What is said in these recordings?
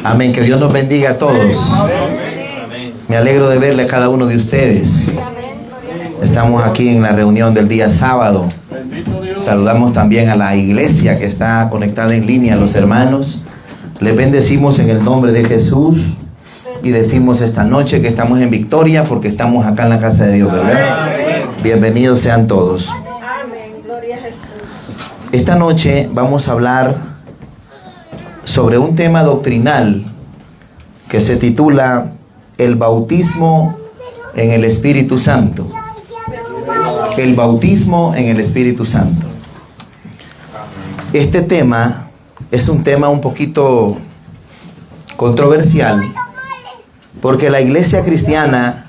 Amén, que Dios nos bendiga a todos. Me alegro de verle a cada uno de ustedes. Estamos aquí en la reunión del día sábado. Saludamos también a la iglesia que está conectada en línea, a los hermanos. Les bendecimos en el nombre de Jesús y decimos esta noche que estamos en victoria porque estamos acá en la casa de Dios, ¿verdad? Bienvenidos sean todos. Esta noche vamos a hablar sobre un tema doctrinal que se titula el bautismo en el Espíritu Santo. El bautismo en el Espíritu Santo. Este tema es un tema un poquito controversial porque la iglesia cristiana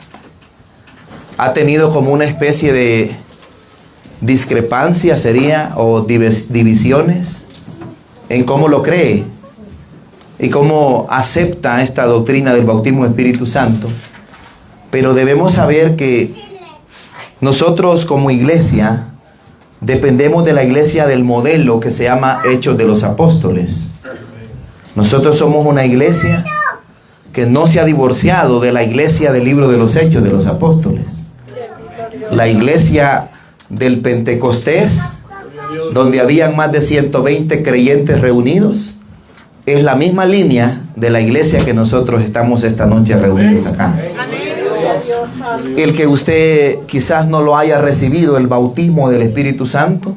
ha tenido como una especie de discrepancia, sería, o divisiones en cómo lo cree y cómo acepta esta doctrina del bautismo en Espíritu Santo. Pero debemos saber que nosotros como iglesia dependemos de la iglesia del modelo que se llama Hechos de los Apóstoles. Nosotros somos una iglesia que no se ha divorciado de la iglesia del libro de los Hechos de los Apóstoles. La iglesia del Pentecostés, donde habían más de 120 creyentes reunidos, es la misma línea de la iglesia que nosotros estamos esta noche reunidos acá. El que usted quizás no lo haya recibido, el bautismo del Espíritu Santo,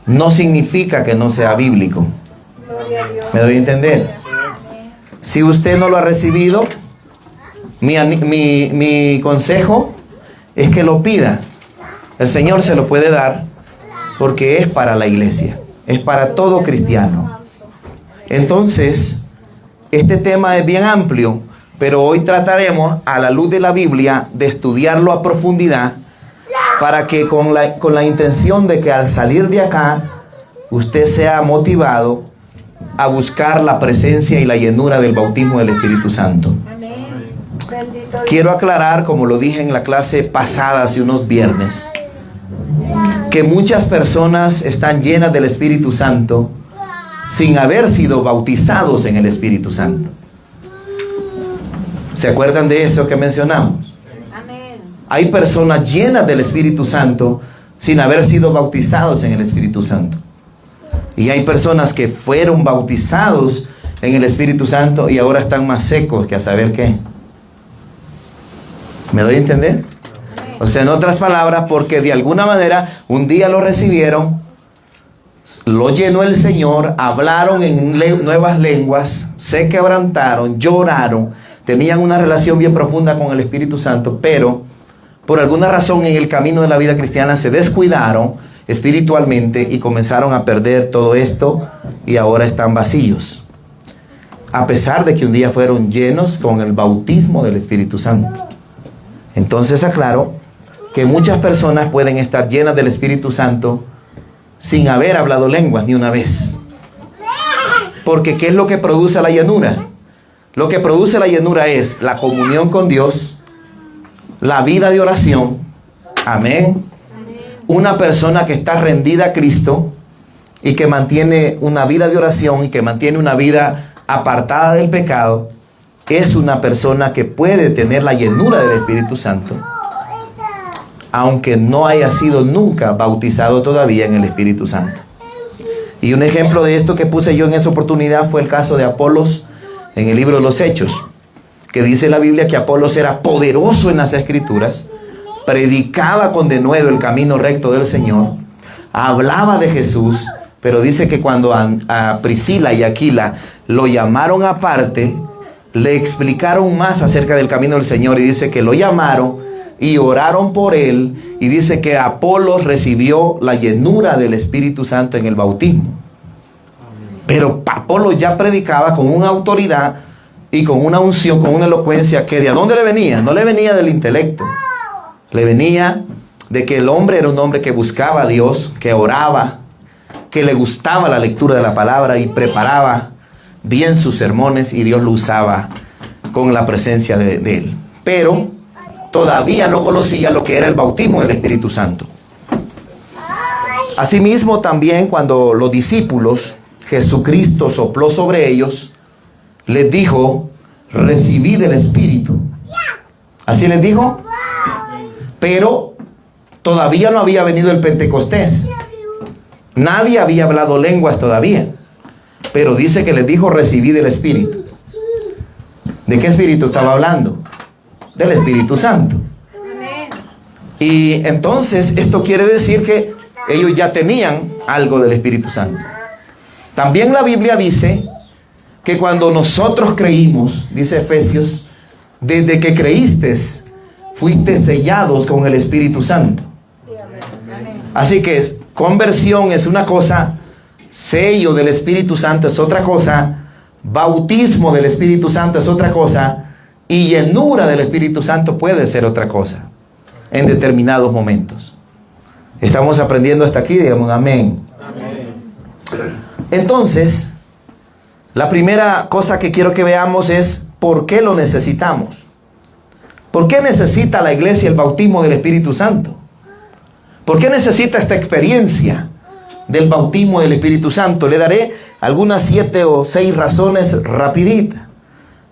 no significa que no sea bíblico. ¿Me doy a entender? Si usted no lo ha recibido, mi consejo es que lo pida. El Señor se lo puede dar porque es para la iglesia, es para todo cristiano. Entonces, este tema es bien amplio, pero hoy trataremos a la luz de la Biblia de estudiarlo a profundidad para que con la intención de que al salir de acá usted sea motivado a buscar la presencia y la llenura del bautismo del Espíritu Santo. Quiero aclarar, como lo dije en la clase pasada hace unos viernes, que muchas personas están llenas del Espíritu Santo sin haber sido bautizados en el Espíritu Santo. ¿Se acuerdan de eso que mencionamos? Amén. Hay personas llenas del Espíritu Santo sin haber sido bautizados en el Espíritu Santo. Y hay personas que fueron bautizados en el Espíritu Santo y ahora están más secos que a saber qué. ¿Me doy a entender? O sea, en otras palabras, porque de alguna manera un día lo recibieron, lo llenó el Señor, hablaron en nuevas lenguas, se quebrantaron, lloraron, tenían una relación bien profunda con el Espíritu Santo, pero por alguna razón en el camino de la vida cristiana se descuidaron espiritualmente y comenzaron a perder todo esto y ahora están vacíos. A pesar de que un día fueron llenos con el bautismo del Espíritu Santo. Entonces aclaro que muchas personas pueden estar llenas del Espíritu Santo sin haber hablado lenguas ni una vez. Porque ¿qué es lo que produce la llenura? Lo que produce la llenura es la comunión con Dios, la vida de oración. Amén. Una persona que está rendida a Cristo y que mantiene una vida de oración y que mantiene una vida apartada del pecado, es una persona que puede tener la llenura del Espíritu Santo, aunque no haya sido nunca bautizado todavía en el Espíritu Santo. Y un ejemplo de esto que puse yo en esa oportunidad fue el caso de Apolos en el libro de los Hechos, que dice la Biblia que Apolos era poderoso en las Escrituras, predicaba con denuedo el camino recto del Señor, hablaba de Jesús, pero dice que cuando a Priscila y Aquila lo llamaron aparte, le explicaron más acerca del camino del Señor y dice que lo llamaron y oraron por él y dice que Apolos recibió la llenura del Espíritu Santo en el bautismo. Pero Apolos ya predicaba con una autoridad y con una unción, con una elocuencia que ¿de dónde le venía? No le venía del intelecto, le venía de que el hombre era un hombre que buscaba a Dios, que oraba, que le gustaba la lectura de la palabra y preparaba bien sus sermones y Dios lo usaba con la presencia de él. Pero todavía no conocía lo que era el bautismo del Espíritu Santo. Asimismo, también cuando los discípulos, Jesucristo sopló sobre ellos, les dijo, recibid el Espíritu. Así les dijo. Pero todavía no había venido el Pentecostés. Nadie había hablado lenguas todavía. Pero dice que les dijo, recibid el Espíritu. ¿De qué Espíritu estaba hablando? Del Espíritu Santo. Y entonces esto quiere decir que ellos ya tenían algo del Espíritu Santo. También la Biblia dice que cuando nosotros creímos, dice Efesios, desde que creíste, fuiste sellados con el Espíritu Santo. Así que conversión es una cosa, sello del Espíritu Santo es otra cosa, bautismo del Espíritu Santo es otra cosa, y llenura del Espíritu Santo puede ser otra cosa en determinados momentos. Estamos aprendiendo hasta aquí, digamos amén. Entonces, la primera cosa que quiero que veamos es ¿por qué lo necesitamos? ¿Por qué necesita la iglesia el bautismo del Espíritu Santo? ¿Por qué necesita esta experiencia del bautismo del Espíritu Santo? Le daré algunas 7 o 6 razones rapiditas.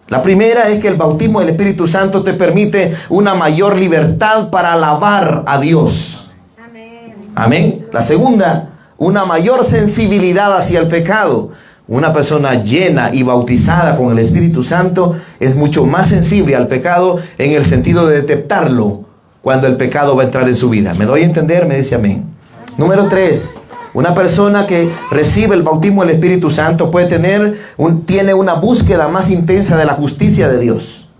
La primera es que el bautismo del Espíritu Santo te permite una mayor libertad para alabar a Dios. Amén. La segunda, una mayor sensibilidad hacia el pecado. Una persona llena y bautizada con el Espíritu Santo es mucho más sensible al pecado en el sentido de detectarlo cuando el pecado va a entrar en su vida. ¿Me doy a entender? Me dice amén. Número 3. Una persona que recibe el bautismo del Espíritu Santo tiene una búsqueda más intensa de la justicia de Dios.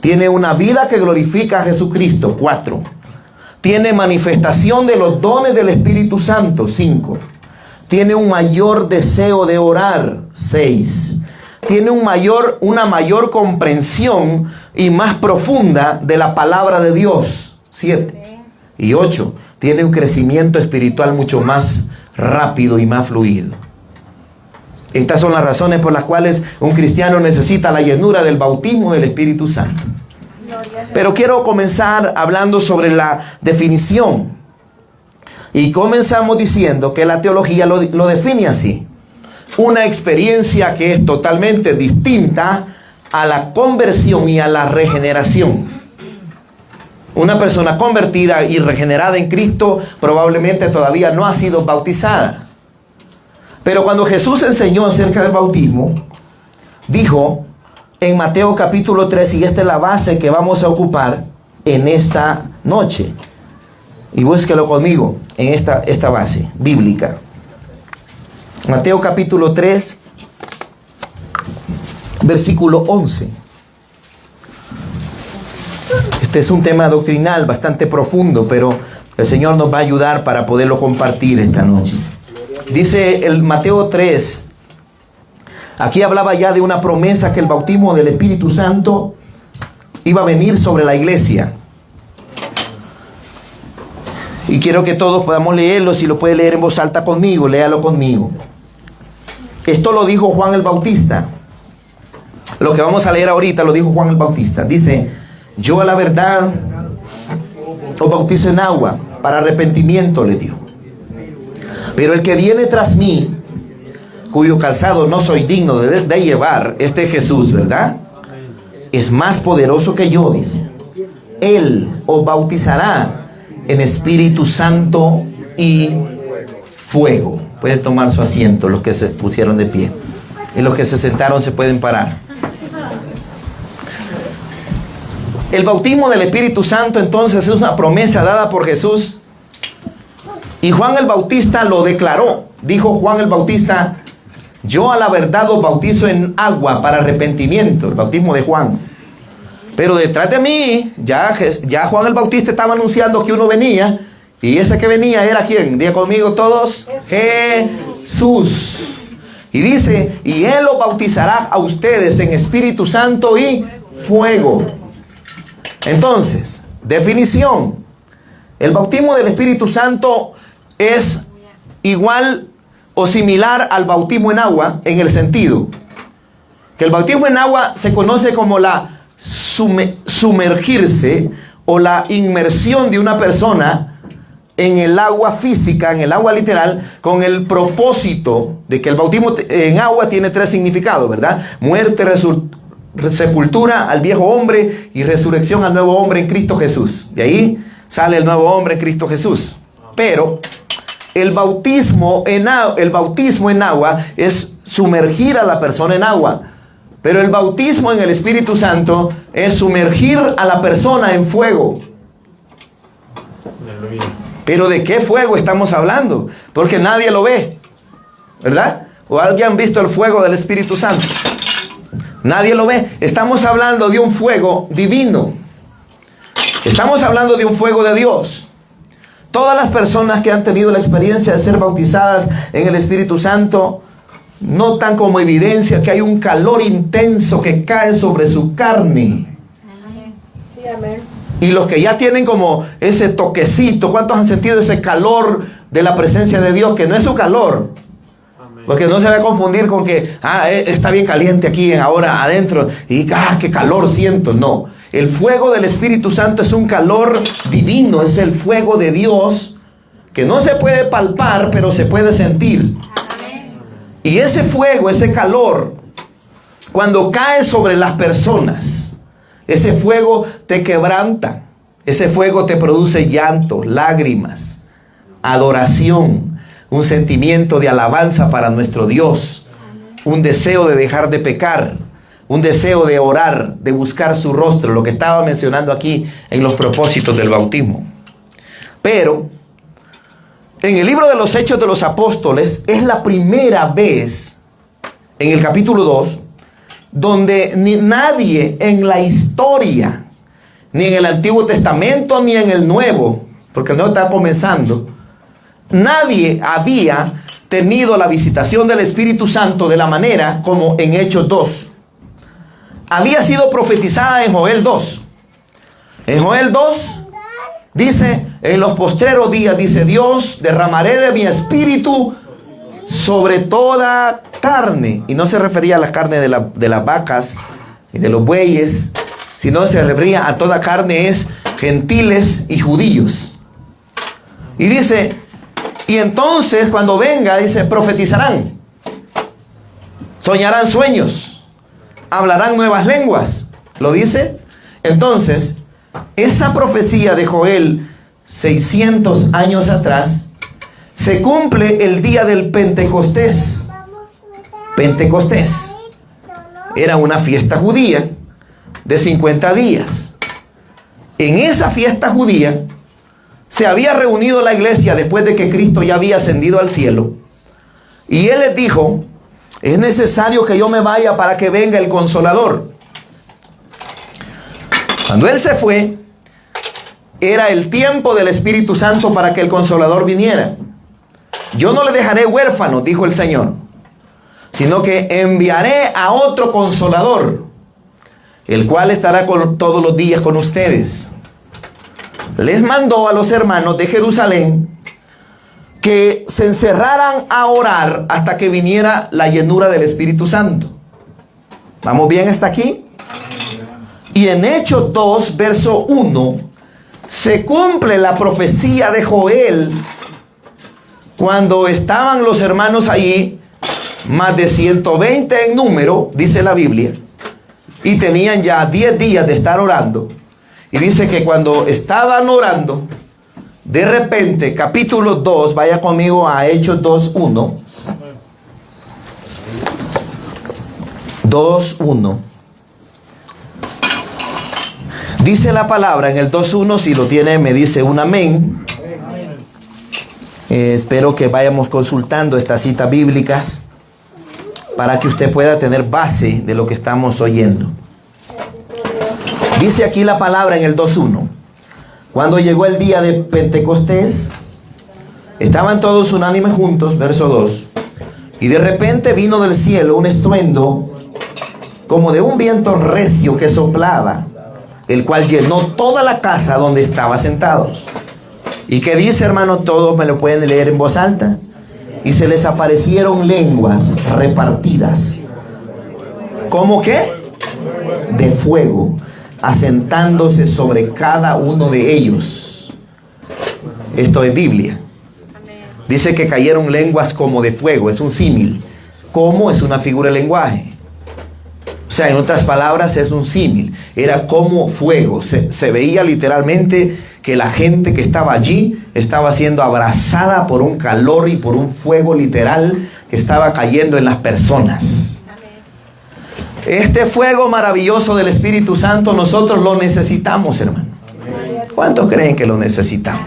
Tiene una vida que glorifica a Jesucristo. 4. Tiene manifestación de los dones del Espíritu Santo. 5. Tiene un mayor deseo de orar. 6. Tiene una mayor comprensión y más profunda de la palabra de Dios. 7. Y 8. Tiene un crecimiento espiritual mucho más rápido y más fluido. Estas son las razones por las cuales un cristiano necesita la llenura del bautismo del Espíritu Santo. Pero quiero comenzar hablando sobre la definición. Y comenzamos diciendo que la teología lo define así: una experiencia que es totalmente distinta a la conversión y a la regeneración. Una persona convertida y regenerada en Cristo probablemente todavía no ha sido bautizada. Pero cuando Jesús enseñó acerca del bautismo, dijo en Mateo capítulo 3, y esta es la base que vamos a ocupar en esta noche. Y búsquelo conmigo en esta base bíblica. Mateo capítulo 3, versículo 11. Este es un tema doctrinal bastante profundo, pero el Señor nos va a ayudar para poderlo compartir esta noche. Dice el Mateo 3, aquí hablaba ya de una promesa que el bautismo del Espíritu Santo iba a venir sobre la iglesia. Y quiero que todos podamos leerlo. Si lo puede leer en voz alta conmigo, léalo conmigo. Esto lo dijo Juan el Bautista. Lo que vamos a leer ahorita lo dijo Juan el Bautista. Dice: yo a la verdad os bautizo en agua para arrepentimiento, le dijo. Pero el que viene tras mí, cuyo calzado no soy digno de llevar, este Jesús, ¿verdad? Es más poderoso que yo, dice. Él os bautizará en Espíritu Santo y fuego. Pueden tomar su asiento los que se pusieron de pie. Y los que se sentaron se pueden parar. El bautismo del Espíritu Santo entonces es una promesa dada por Jesús. Y Juan el Bautista lo declaró. Dijo Juan el Bautista: yo a la verdad os bautizo en agua para arrepentimiento. El bautismo de Juan. Pero detrás de mí, ya Juan el Bautista estaba anunciando que uno venía. Y ese que venía era ¿quién? Diga conmigo todos: Jesús. Y dice: y Él os bautizará a ustedes en Espíritu Santo y fuego. Entonces, definición: el bautismo del Espíritu Santo es igual o similar al bautismo en agua, en el sentido que el bautismo en agua se conoce como la sumergirse o la inmersión de una persona en el agua física, en el agua literal, con el propósito de que el bautismo en agua tiene 3 significados, ¿verdad? Muerte, sepultura al viejo hombre y resurrección al nuevo hombre en Cristo Jesús. De ahí sale el nuevo hombre en Cristo Jesús. Pero el bautismo en agua es sumergir a la persona en agua. Pero el bautismo en el Espíritu Santo es sumergir a la persona en fuego. Pero ¿de qué fuego estamos hablando? Porque nadie lo ve, ¿verdad? ¿O alguien han visto el fuego del Espíritu Santo? Nadie lo ve. Estamos hablando de un fuego divino. Estamos hablando de un fuego de Dios. Todas las personas que han tenido la experiencia de ser bautizadas en el Espíritu Santo notan como evidencia que hay un calor intenso que cae sobre su carne. Sí, amén. Y los que ya tienen como ese toquecito, ¿cuántos han sentido ese calor de la presencia de Dios? Que no es su calor. Porque no se va a confundir con que, está bien caliente aquí ahora adentro y qué calor siento. No, el fuego del Espíritu Santo es un calor divino, es el fuego de Dios que no se puede palpar, pero se puede sentir. Y ese fuego, ese calor, cuando cae sobre las personas, ese fuego te quebranta, ese fuego te produce llanto, lágrimas, adoración, un sentimiento de alabanza para nuestro Dios, un deseo de dejar de pecar, un deseo de orar, de buscar su rostro, lo que estaba mencionando aquí en los propósitos del bautismo. Pero en el libro de los Hechos de los Apóstoles es la primera vez, en el capítulo 2, donde nadie en la historia, ni en el Antiguo Testamento, ni en el Nuevo, porque el Nuevo está comenzando, nadie había tenido la visitación del Espíritu Santo de la manera como en Hechos 2. Había sido profetizada en Joel 2. En Joel 2 dice, en los postreros días, dice Dios, derramaré de mi espíritu sobre toda carne. Y no se refería a la carne de las vacas y de los bueyes, sino se refería a toda carne, es gentiles y judíos. Y dice, y entonces cuando venga, dice, profetizarán, soñarán sueños, hablarán nuevas lenguas. ¿Lo dice? Entonces, esa profecía de Joel 600 años atrás se cumple el día del Pentecostés. Pentecostés era una fiesta judía de 50 días. En esa fiesta judía se había reunido la iglesia después de que Cristo ya había ascendido al cielo. Y Él les dijo, es necesario que yo me vaya para que venga el Consolador. Cuando Él se fue, era el tiempo del Espíritu Santo para que el Consolador viniera. Yo no le dejaré huérfano, dijo el Señor, sino que enviaré a otro Consolador, el cual estará todos los días con ustedes. Les mandó a los hermanos de Jerusalén que se encerraran a orar hasta que viniera la llenura del Espíritu Santo. ¿Vamos bien hasta aquí? Y en Hechos 2, verso 1, se cumple la profecía de Joel cuando estaban los hermanos allí, más de 120 en número, dice la Biblia, y tenían ya 10 días de estar orando. Y dice que cuando estaban orando, de repente, capítulo 2, vaya conmigo a Hechos 2:1. 2:1. Dice la palabra en el 2:1, si lo tiene me dice un amén. Espero que vayamos consultando estas citas bíblicas para que usted pueda tener base de lo que estamos oyendo. Dice aquí la palabra en el 2:1. Cuando llegó el día de Pentecostés, estaban todos unánimes juntos, verso 2. Y de repente vino del cielo un estruendo como de un viento recio que soplaba, el cual llenó toda la casa donde estaban sentados. ¿Y qué dice, hermano? Todos me lo pueden leer en voz alta. Y se les aparecieron lenguas repartidas. ¿Cómo qué? De fuego, asentándose sobre cada uno de ellos. Esto es Biblia. Dice que cayeron lenguas como de fuego. Es un símil. Como es una figura de lenguaje. O sea, en otras palabras, es un símil. Era como fuego. Se veía literalmente que la gente que estaba allí estaba siendo abrazada por un calor y por un fuego literal que estaba cayendo en las personas. Este fuego maravilloso del Espíritu Santo nosotros lo necesitamos, hermano. ¿Cuántos creen que lo necesitamos?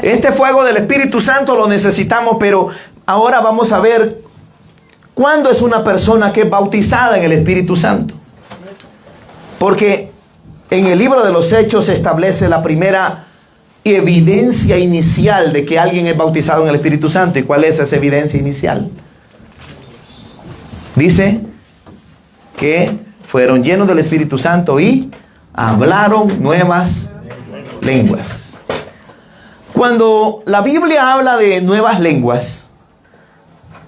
Este fuego del Espíritu Santo lo necesitamos, pero ahora vamos a ver cuándo es una persona que es bautizada en el Espíritu Santo. Porque en el libro de los Hechos se establece la primera evidencia inicial de que alguien es bautizado en el Espíritu Santo. ¿Y cuál es esa evidencia inicial? Dice que fueron llenos del Espíritu Santo y hablaron nuevas lenguas. Cuando la Biblia habla de nuevas lenguas,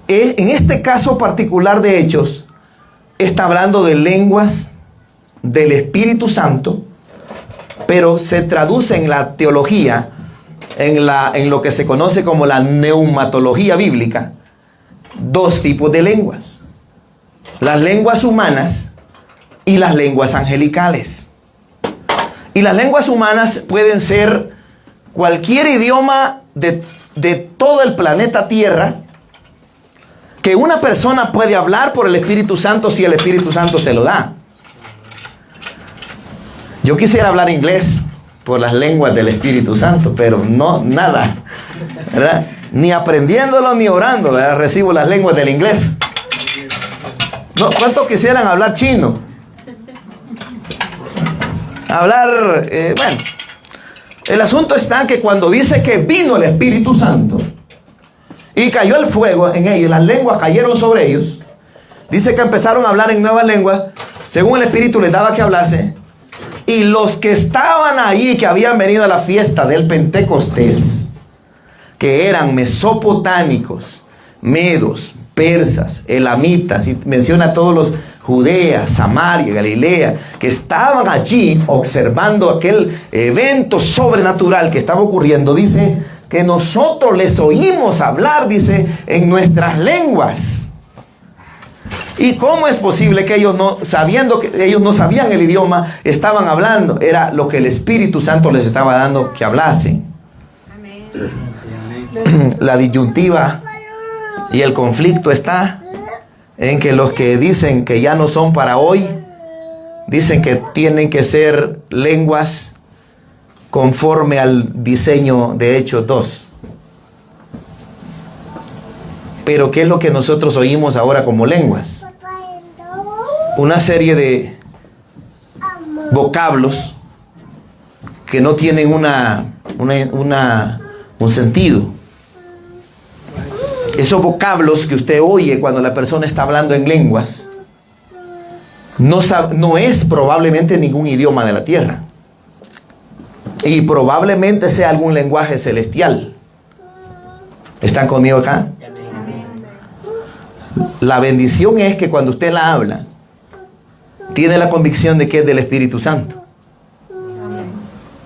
en este caso particular de Hechos, está hablando de lenguas del Espíritu Santo, pero se traduce en la teología, en lo que se conoce como la neumatología bíblica, dos tipos de lenguas: las lenguas humanas y las lenguas angelicales. Y las lenguas humanas pueden ser cualquier idioma de todo el planeta Tierra que una persona puede hablar por el Espíritu Santo si el Espíritu Santo se lo da. Yo quisiera hablar inglés por las lenguas del Espíritu Santo, pero no, nada, ¿verdad? Ni aprendiéndolo ni orando, ¿verdad? Recibo las lenguas del inglés. No, ¿cuántos quisieran hablar chino? Hablar, bueno. El asunto está que cuando dice que vino el Espíritu Santo y cayó el fuego en ellos, las lenguas cayeron sobre ellos, dice que empezaron a hablar en nuevas lenguas, según el Espíritu les daba que hablase. Y los que estaban ahí, que habían venido a la fiesta del Pentecostés, que eran mesopotámicos, medos, persas, elamitas, y menciona a todos los Judea, Samaria, Galilea, que estaban allí observando aquel evento sobrenatural que estaba ocurriendo, dice que nosotros les oímos hablar, dice, en nuestras lenguas. ¿Y cómo es posible que ellos no, sabiendo que ellos no sabían el idioma, estaban hablando? Era lo que el Espíritu Santo les estaba dando que hablasen. Amén. La disyuntiva y el conflicto está en que los que dicen que ya no son para hoy, dicen que tienen que ser lenguas conforme al diseño de Hechos 2. Pero ¿qué es lo que nosotros oímos ahora como lenguas? Una serie de vocablos que no tienen un sentido. Esos vocablos que usted oye cuando la persona está hablando en lenguas no es probablemente ningún idioma de la tierra, y probablemente sea algún lenguaje celestial. ¿Están conmigo acá? La bendición es que cuando usted la habla, tiene la convicción de que es del Espíritu Santo.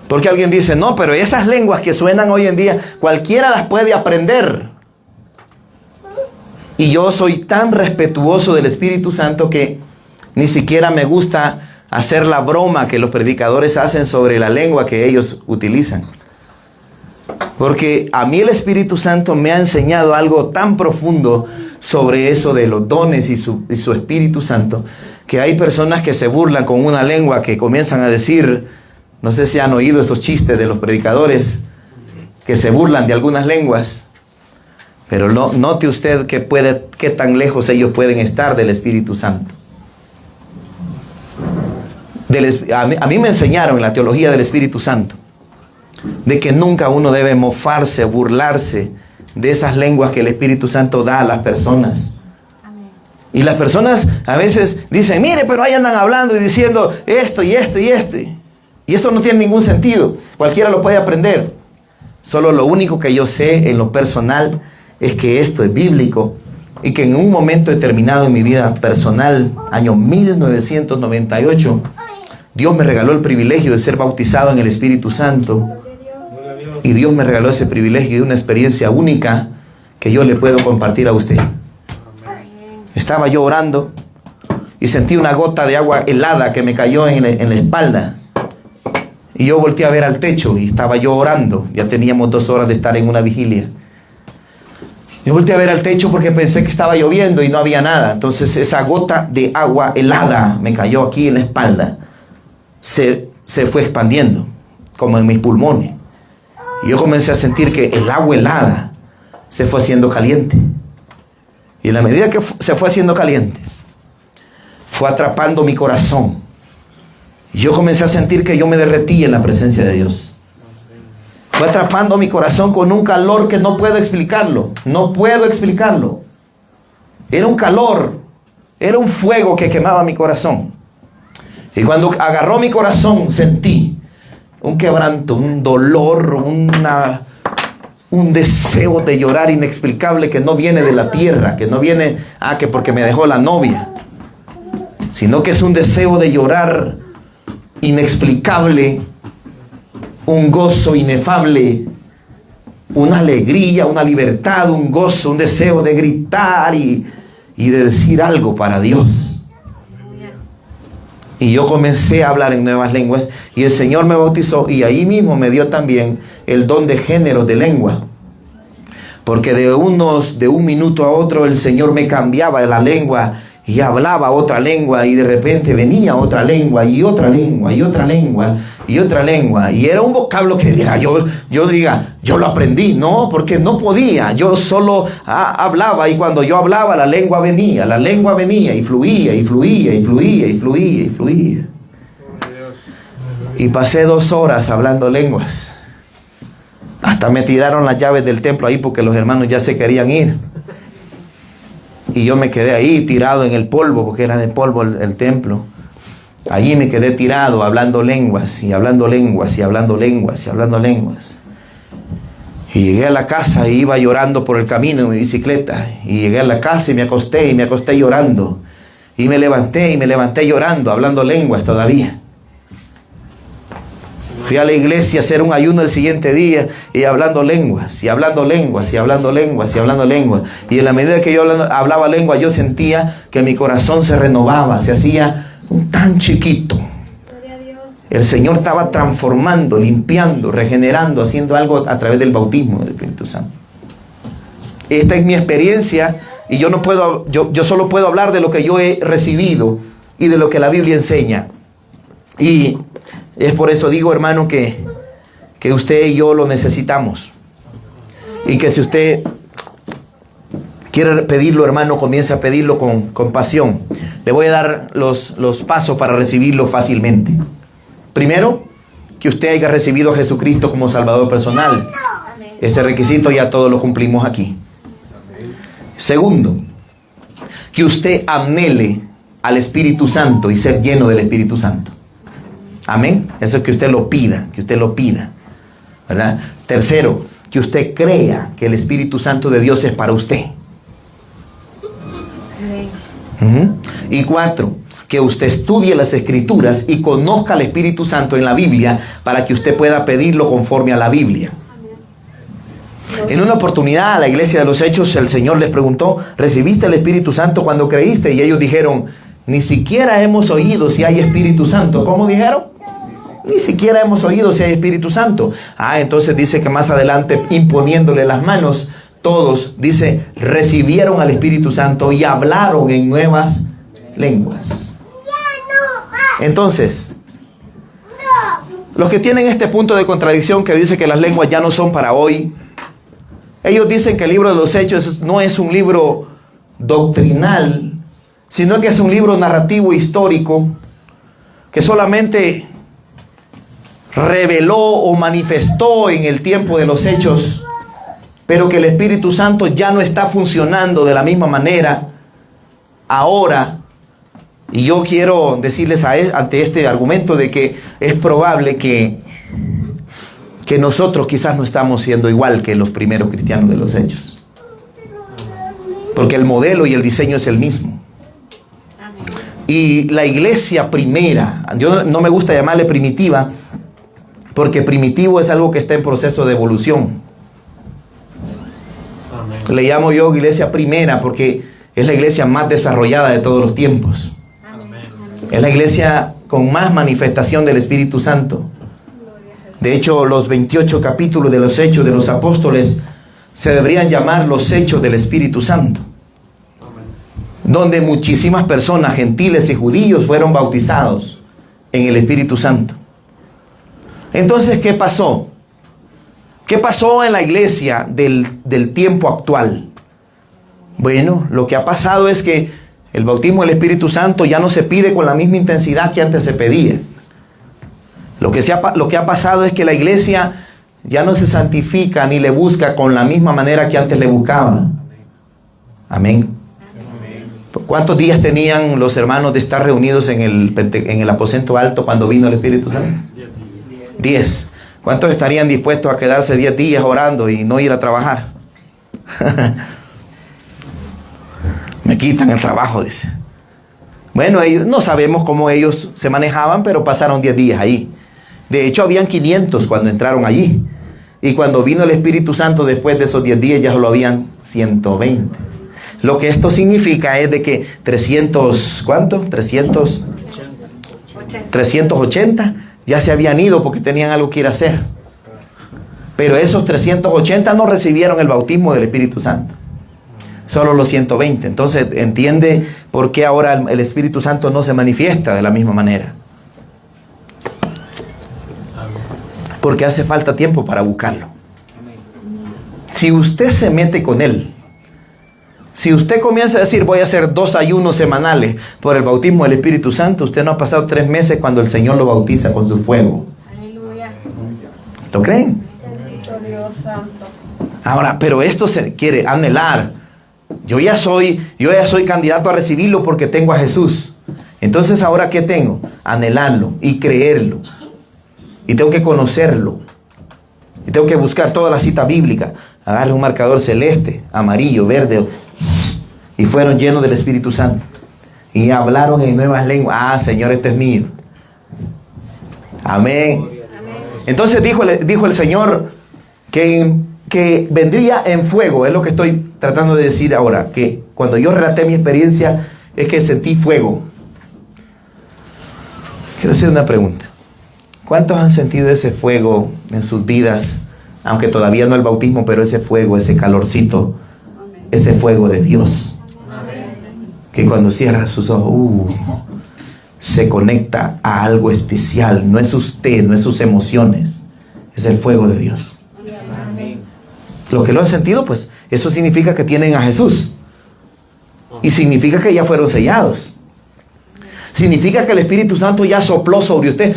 Porque alguien dice, no, pero esas lenguas que suenan hoy en día, cualquiera las puede aprender. Y yo soy tan respetuoso del Espíritu Santo que ni siquiera me gusta hacer la broma que los predicadores hacen sobre la lengua que ellos utilizan. Porque a mí el Espíritu Santo me ha enseñado algo tan profundo sobre eso de los dones y su Espíritu Santo, que hay personas que se burlan con una lengua, que comienzan a decir, no sé si han oído estos chistes de los predicadores que se burlan de algunas lenguas, pero note usted qué tan lejos ellos pueden estar del Espíritu Santo. A mí me enseñaron en la teología del Espíritu Santo de que nunca uno debe mofarse, burlarse de esas lenguas que el Espíritu Santo da a las personas. Y las personas a veces dicen, mire, pero ahí andan hablando y diciendo esto y esto y esto. Y esto no tiene ningún sentido. Cualquiera lo puede aprender. Solo lo único que yo sé en lo personal es que esto es bíblico. Y que en un momento determinado en mi vida personal, año 1998, Dios me regaló el privilegio de ser bautizado en el Espíritu Santo. Y Dios me regaló ese privilegio y una experiencia única que yo le puedo compartir a usted. Estaba yo orando y sentí una gota de agua helada que me cayó en la espalda. Y yo volteé a ver al techo y estaba yo orando. Ya teníamos 2 horas de estar en una vigilia. Yo volteé a ver al techo porque pensé que estaba lloviendo y no había nada. Entonces esa gota de agua helada me cayó aquí en la espalda. Se fue expandiendo, como en mis pulmones. Y yo comencé a sentir que el agua helada se fue haciendo caliente. Y en la medida que se fue haciendo caliente, fue atrapando mi corazón. Y yo comencé a sentir que yo me derretí en la presencia de Dios. Fue atrapando mi corazón con un calor que no puedo explicarlo. No puedo explicarlo. Era un calor, era un fuego que quemaba mi corazón. Y cuando agarró mi corazón sentí un quebranto, un dolor, un deseo de llorar inexplicable que no viene de la tierra, que no viene, que porque me dejó la novia, sino que es un deseo de llorar inexplicable, un gozo inefable, una alegría, una libertad, un gozo, un deseo de gritar y de decir algo para Dios. Y yo comencé a hablar en nuevas lenguas y el Señor me bautizó y ahí mismo me dio también el don de género de lengua. Porque de un minuto a otro el Señor me cambiaba de la lengua y hablaba otra lengua y de repente venía otra lengua y otra lengua y otra lengua y otra lengua. Y era un vocablo que yo lo aprendí, no, porque no podía. Yo solo hablaba y cuando yo hablaba la lengua venía y fluía y fluía y fluía y fluía y fluía. Y pasé 2 horas hablando lenguas. Hasta me tiraron las llaves del templo ahí porque los hermanos ya se querían ir. Y yo me quedé ahí tirado en el polvo, porque era de polvo el templo. Allí me quedé tirado hablando lenguas y hablando lenguas y hablando lenguas y hablando lenguas. Y llegué a la casa y iba llorando por el camino en mi bicicleta. Y llegué a la casa y me acosté llorando. Y me levanté llorando, hablando lenguas todavía. Fui a la iglesia a hacer un ayuno el siguiente día y hablando lenguas, y hablando lenguas, y hablando lenguas, y hablando lenguas. Y en la medida que yo hablaba lengua, yo sentía que mi corazón se renovaba, se hacía tan chiquito. El Señor estaba transformando, limpiando, regenerando, haciendo algo a través del bautismo del Espíritu Santo. Esta es mi experiencia y yo solo puedo hablar de lo que yo he recibido y de lo que la Biblia enseña. Y es por eso digo, hermano, que usted y yo lo necesitamos. Y que si usted quiere pedirlo, hermano, comience a pedirlo con pasión. Le voy a dar los pasos para recibirlo fácilmente. Primero, que usted haya recibido a Jesucristo como Salvador personal. Ese requisito ya todos lo cumplimos aquí. Segundo, que usted anhele al Espíritu Santo y ser lleno del Espíritu Santo. Amén. Eso es que usted lo pida, ¿verdad? Tercero, que usted crea que el Espíritu Santo de Dios es para usted. Y 4, que usted estudie las Escrituras y conozca al Espíritu Santo en la Biblia para que usted pueda pedirlo conforme a la Biblia. En una oportunidad a la iglesia de los Hechos, el Señor les preguntó: ¿recibiste el Espíritu Santo cuando creíste? Y ellos dijeron: ni siquiera hemos oído si hay Espíritu Santo. ¿Cómo dijeron? Ni siquiera hemos oído si hay Espíritu Santo. Entonces dice que más adelante, imponiéndole las manos, todos, dice, recibieron al Espíritu Santo y hablaron en nuevas lenguas. Entonces, los que tienen este punto de contradicción que dice que las lenguas ya no son para hoy, ellos dicen que el libro de los Hechos no es un libro doctrinal, sino que es un libro narrativo histórico que solamente reveló o manifestó en el tiempo de los Hechos, pero que el Espíritu Santo ya no está funcionando de la misma manera ahora. Y yo quiero decirles ante este argumento de que es probable que nosotros quizás no estamos siendo igual que los primeros cristianos de los Hechos, porque el modelo y el diseño es el mismo. Y la iglesia primera, yo no me gusta llamarle primitiva, porque primitivo es algo que está en proceso de evolución. Amén. Le llamo yo iglesia primera porque es la iglesia más desarrollada de todos los tiempos. Amén. Es la iglesia con más manifestación del Espíritu Santo. De hecho, los 28 capítulos de los Hechos de los Apóstoles se deberían llamar los Hechos del Espíritu Santo, donde muchísimas personas, gentiles y judíos, fueron bautizados en el Espíritu Santo. Entonces, ¿qué pasó? ¿Qué pasó en la iglesia del tiempo actual? Bueno, lo que ha pasado es que el bautismo del Espíritu Santo ya no se pide con la misma intensidad que antes se pedía. Lo que ha pasado es que la iglesia ya no se santifica ni le busca con la misma manera que antes le buscaba. Amén. ¿Cuántos días tenían los hermanos de estar reunidos en el aposento alto cuando vino el Espíritu Santo? 10. ¿Cuántos estarían dispuestos a quedarse 10 días orando y no ir a trabajar? Me quitan el trabajo, dice. Bueno, ellos, no sabemos cómo ellos se manejaban, pero pasaron 10 días ahí. De hecho, habían 500 cuando entraron allí. Y cuando vino el Espíritu Santo después de esos 10 días, ya solo habían 120. Lo que esto significa es de que 300, ¿cuánto? 380 ya se habían ido porque tenían algo que ir a hacer. Pero esos 380 no recibieron el bautismo del Espíritu Santo. Solo los 120. Entonces entiende por qué ahora el Espíritu Santo no se manifiesta de la misma manera. Porque hace falta tiempo para buscarlo. Si usted se mete con él, si usted comienza a decir voy a hacer 2 ayunos semanales por el bautismo del Espíritu Santo, usted no ha pasado 3 meses cuando el Señor lo bautiza con su fuego. Aleluya. ¿Lo creen? Bendito Dios Santo. Ahora, pero esto se quiere anhelar. Yo ya soy candidato a recibirlo porque tengo a Jesús. Entonces, ¿ahora qué tengo? Anhelarlo y creerlo. Y tengo que conocerlo. Y tengo que buscar toda la cita bíblica. Agarre un marcador celeste, amarillo, verde. Y fueron llenos del Espíritu Santo. Y hablaron en nuevas lenguas. Ah, Señor, este es mío. Amén. Entonces dijo el Señor que vendría en fuego. Es lo que estoy tratando de decir ahora. Que cuando yo relaté mi experiencia es que sentí fuego. Quiero hacer una pregunta. ¿Cuántos han sentido ese fuego en sus vidas? Aunque todavía no el bautismo, pero ese fuego, ese calorcito, ese fuego de Dios. Que cuando cierra sus ojos, se conecta a algo especial. No es usted, no es sus emociones. Es el fuego de Dios. Los que lo han sentido, pues eso significa que tienen a Jesús. Y significa que ya fueron sellados. Significa que el Espíritu Santo ya sopló sobre usted.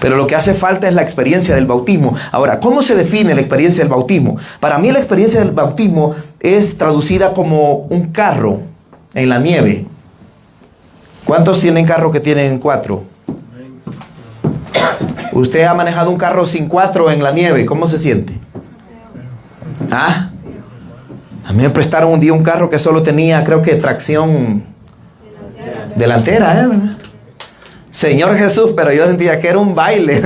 Pero lo que hace falta es la experiencia del bautismo. Ahora, ¿cómo se define la experiencia del bautismo? Para mí la experiencia del bautismo es traducida como un carro en la nieve. ¿Cuántos tienen carro que tienen 4? ¿Usted ha manejado un carro sin 4 en la nieve? ¿Cómo se siente? ¿Ah? A mí me prestaron un día un carro que solo tenía, creo que tracción delantera, ¿verdad? Señor Jesús, pero yo sentía que era un baile.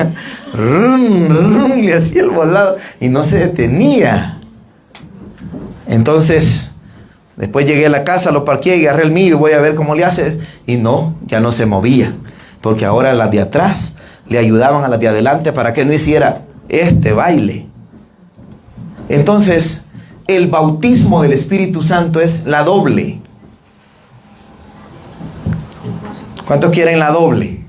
Le hacía el volado y no se detenía. Entonces, después llegué a la casa, lo parqué y agarré el mío y voy a ver cómo le hace. Y no, ya no se movía. Porque ahora las de atrás le ayudaban a las de adelante para que no hiciera este baile. Entonces, el bautismo del Espíritu Santo es la doble. ¿Cuántos quieren la doble?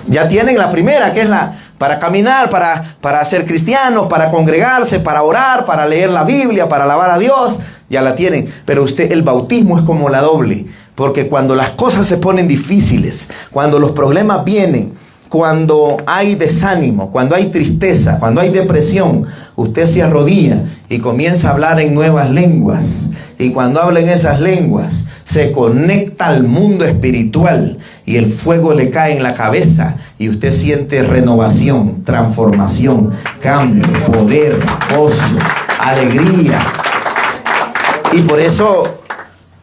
Ya tienen la primera, que es la para caminar, para ser cristianos, para congregarse, para orar, para leer la Biblia, para alabar a Dios. Ya la tienen. Pero el bautismo es como la doble. Porque cuando las cosas se ponen difíciles, cuando los problemas vienen, cuando hay desánimo, cuando hay tristeza, cuando hay depresión, usted se arrodilla y comienza a hablar en nuevas lenguas. Y cuando habla en esas lenguas, se conecta al mundo espiritual y el fuego le cae en la cabeza y usted siente renovación, transformación, cambio, poder, gozo, alegría. Y por eso,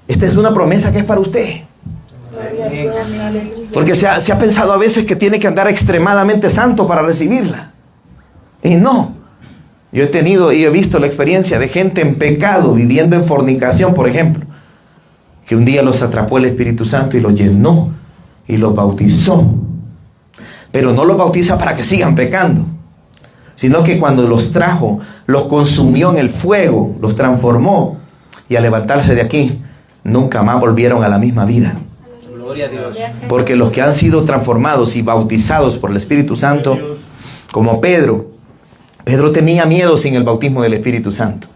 esta es una promesa que es para usted. Porque se ha pensado a veces que tiene que andar extremadamente santo para recibirla. Y no. Yo he tenido y he visto la experiencia de gente en pecado, viviendo en fornicación, por ejemplo, que un día los atrapó el Espíritu Santo y los llenó y los bautizó. Pero no los bautiza para que sigan pecando, sino que cuando los trajo, los consumió en el fuego, los transformó, y al levantarse de aquí, nunca más volvieron a la misma vida. Gloria a Dios. Porque los que han sido transformados y bautizados por el Espíritu Santo, como Pedro tenía miedo sin el bautismo del Espíritu Santo.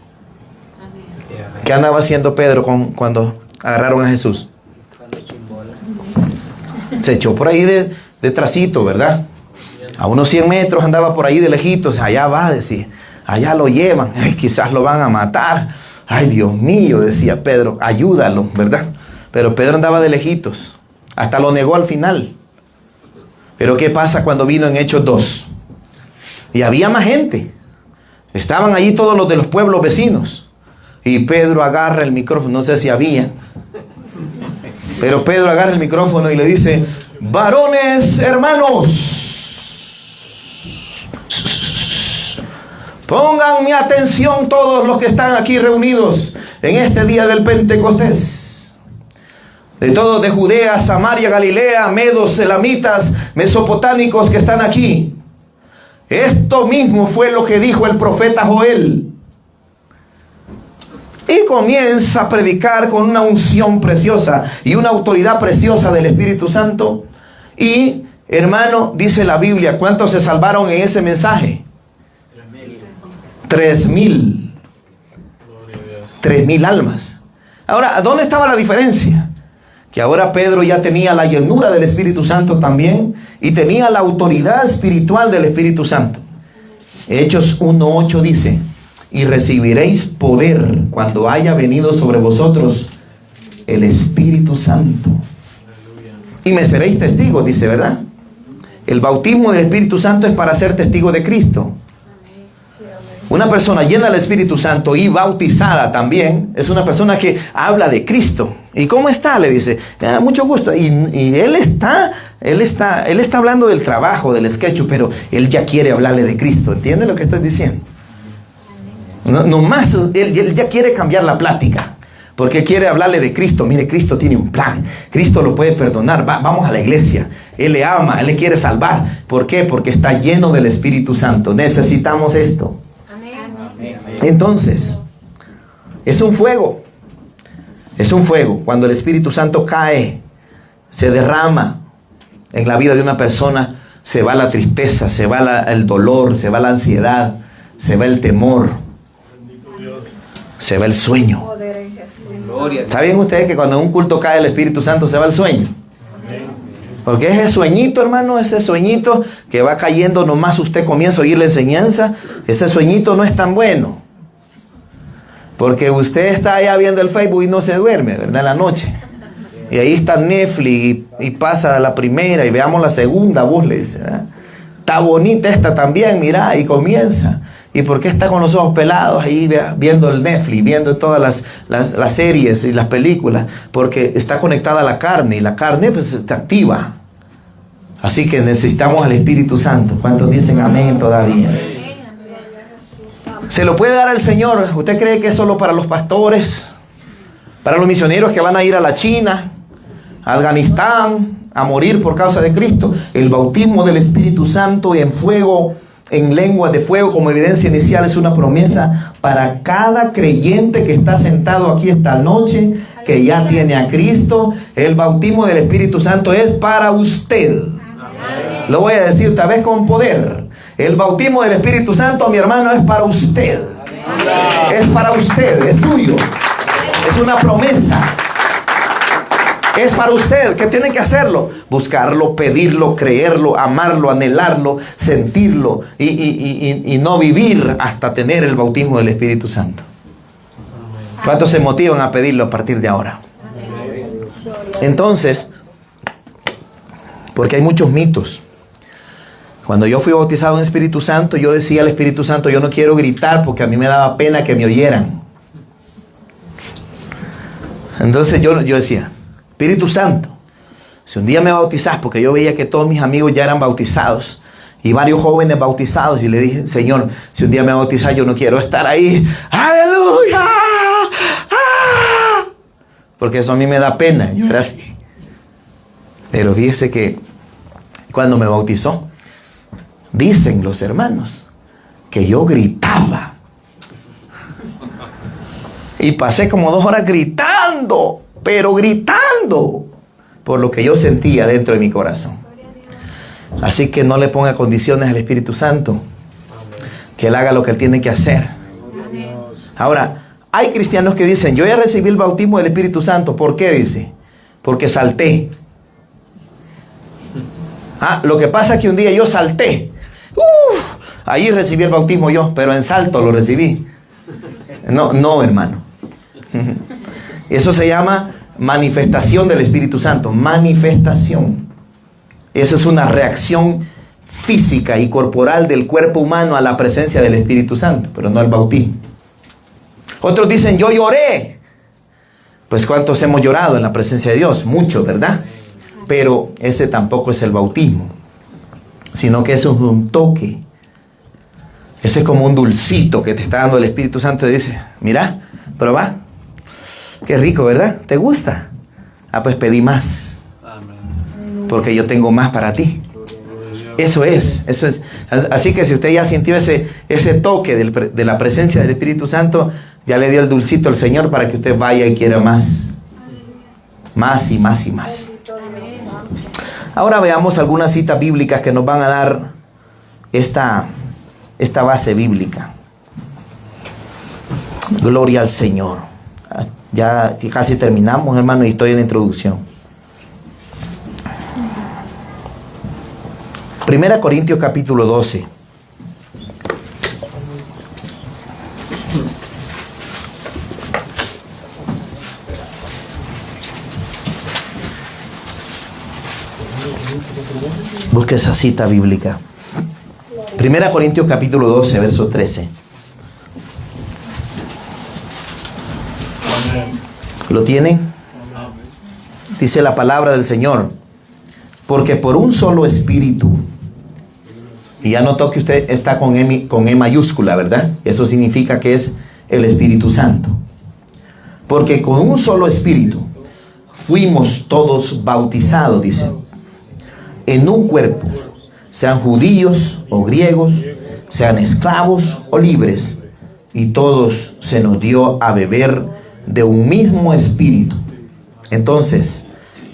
¿Qué andaba haciendo Pedro cuando agarraron a Jesús? Se echó por ahí de trasito, ¿verdad? A unos 100 metros andaba por ahí de lejitos. Allá va, decía, allá lo llevan. Ay, quizás lo van a matar. Ay, Dios mío, decía Pedro, ayúdalo, ¿verdad? Pero Pedro andaba de lejitos. Hasta lo negó al final. Pero ¿qué pasa cuando vino en Hechos 2? Y había más gente. Estaban allí todos los de los pueblos vecinos. Y Pedro agarra el micrófono, no sé si había. Pero Pedro agarra el micrófono y le dice: varones hermanos, pongan mi atención todos los que están aquí reunidos en este día del Pentecostés. De todos, de Judea, Samaria, Galilea, medos, elamitas, mesopotámicos que están aquí. Esto mismo fue lo que dijo el profeta Joel. Y comienza a predicar con una unción preciosa y una autoridad preciosa del Espíritu Santo. Y, hermano, dice la Biblia, ¿cuántos se salvaron en ese mensaje? 3,000. 3,000 almas. Ahora, ¿dónde estaba la diferencia? Que ahora Pedro ya tenía la llenura del Espíritu Santo también y tenía la autoridad espiritual del Espíritu Santo. Hechos 1:8 dice: y recibiréis poder cuando haya venido sobre vosotros el Espíritu Santo. Y me seréis testigos, dice, ¿verdad? El bautismo del Espíritu Santo es para ser testigo de Cristo. Una persona llena del Espíritu Santo y bautizada también es una persona que habla de Cristo. ¿Y cómo está? Le dice, mucho gusto. Y él está hablando del trabajo, del sketch, pero él ya quiere hablarle de Cristo. ¿Entiende lo que estoy diciendo? No más, él ya quiere cambiar la plática, porque quiere hablarle de Cristo. Mire, Cristo tiene un plan. Cristo lo puede perdonar. Vamos a la iglesia. Él le ama, él le quiere salvar. ¿Por qué? Porque está lleno del Espíritu Santo. Necesitamos esto. Entonces, es un fuego. Es un fuego. Cuando el Espíritu Santo cae, se derrama en la vida de una persona, se va la tristeza, se va el dolor, se va la ansiedad, se va el temor, se va el sueño. ¿Saben ustedes que cuando en un culto cae el Espíritu Santo se va el sueño? Porque ese sueñito, hermano, ese sueñito que va cayendo nomás usted comienza a oír la enseñanza, ese sueñito no es tan bueno. Porque usted está allá viendo el Facebook y no se duerme, ¿verdad? En la noche. Y ahí está Netflix y pasa la primera y veamos la segunda, vos le dice, ¿verdad? Está bonita esta también, mira, y comienza. ¿Y por qué está con los ojos pelados ahí viendo el Netflix, viendo todas las series y las películas? Porque está conectada a la carne y la carne pues está activa. Así que necesitamos al Espíritu Santo. ¿Cuántos dicen amén todavía? ¿Se lo puede dar al Señor? ¿Usted cree que es solo para los pastores? ¿Para los misioneros que van a ir a la China, a Afganistán, a morir por causa de Cristo? El bautismo del Espíritu Santo en fuego, en lenguas de fuego como evidencia inicial, es una promesa para cada creyente que está sentado aquí esta noche, que ya tiene a Cristo. El bautismo del Espíritu Santo es para usted. Lo voy a decir otra vez con poder. El bautismo del Espíritu Santo, mi hermano, es para usted. Es para usted, es suyo. Es una promesa. Es para usted. ¿Qué tiene que hacerlo? Buscarlo, pedirlo, creerlo, amarlo, anhelarlo, sentirlo y no vivir hasta tener el bautismo del Espíritu Santo. ¿Cuántos se motivan a pedirlo a partir de ahora? Entonces, porque hay muchos mitos. Cuando yo fui bautizado en Espíritu Santo, yo decía al Espíritu Santo, yo no quiero gritar porque a mí me daba pena que me oyeran. Entonces yo decía, Espíritu Santo, si un día me bautizás, porque yo veía que todos mis amigos ya eran bautizados y varios jóvenes bautizados, y le dije, Señor, si un día me bautizás, yo no quiero estar ahí, aleluya, porque eso a mí me da pena. Yo era así. Pero fíjese que cuando me bautizó, dicen los hermanos que yo gritaba. Y pasé como 2 horas gritando, pero gritando, por lo que yo sentía dentro de mi corazón. Así que no le ponga condiciones al Espíritu Santo, que Él haga lo que Él tiene que hacer. Ahora, hay cristianos que dicen, yo ya recibí el bautismo del Espíritu Santo. ¿Por qué? Dice, porque salté. Lo que pasa es que un día yo salté. Ahí recibí el bautismo yo, pero en salto lo recibí. No, hermano. Eso se llama manifestación del Espíritu Santo. Manifestación. Esa es una reacción física y corporal del cuerpo humano a la presencia del Espíritu Santo, pero no el bautismo. Otros dicen, yo lloré. Pues ¿cuántos hemos llorado en la presencia de Dios? Muchos, ¿verdad? Pero ese tampoco es el bautismo, sino que eso es un toque. Ese es como un dulcito que te está dando el Espíritu Santo y dice, mira, probá. Qué rico, ¿verdad? ¿Te gusta? Pues pedí más, porque yo tengo más para ti. Eso es. Así que si usted ya sintió ese toque de la presencia del Espíritu Santo, ya le dio el dulcito al Señor para que usted vaya y quiera más. Más y más y más. Ahora veamos algunas citas bíblicas que nos van a dar esta base bíblica. Gloria al Señor. Ya casi terminamos, hermano, y estoy en la introducción. 1 Corintios capítulo 12. Busque esa cita bíblica. 1 Corintios capítulo 12, verso 13. ¿Lo tienen? Dice la palabra del Señor. Porque por un solo espíritu, y ya notó que usted está con E mayúscula, ¿verdad? Eso significa que es el Espíritu Santo. Porque con un solo espíritu fuimos todos bautizados, dice, en un cuerpo, sean judíos o griegos, sean esclavos o libres, y todos se nos dio a beber de un mismo espíritu. Entonces,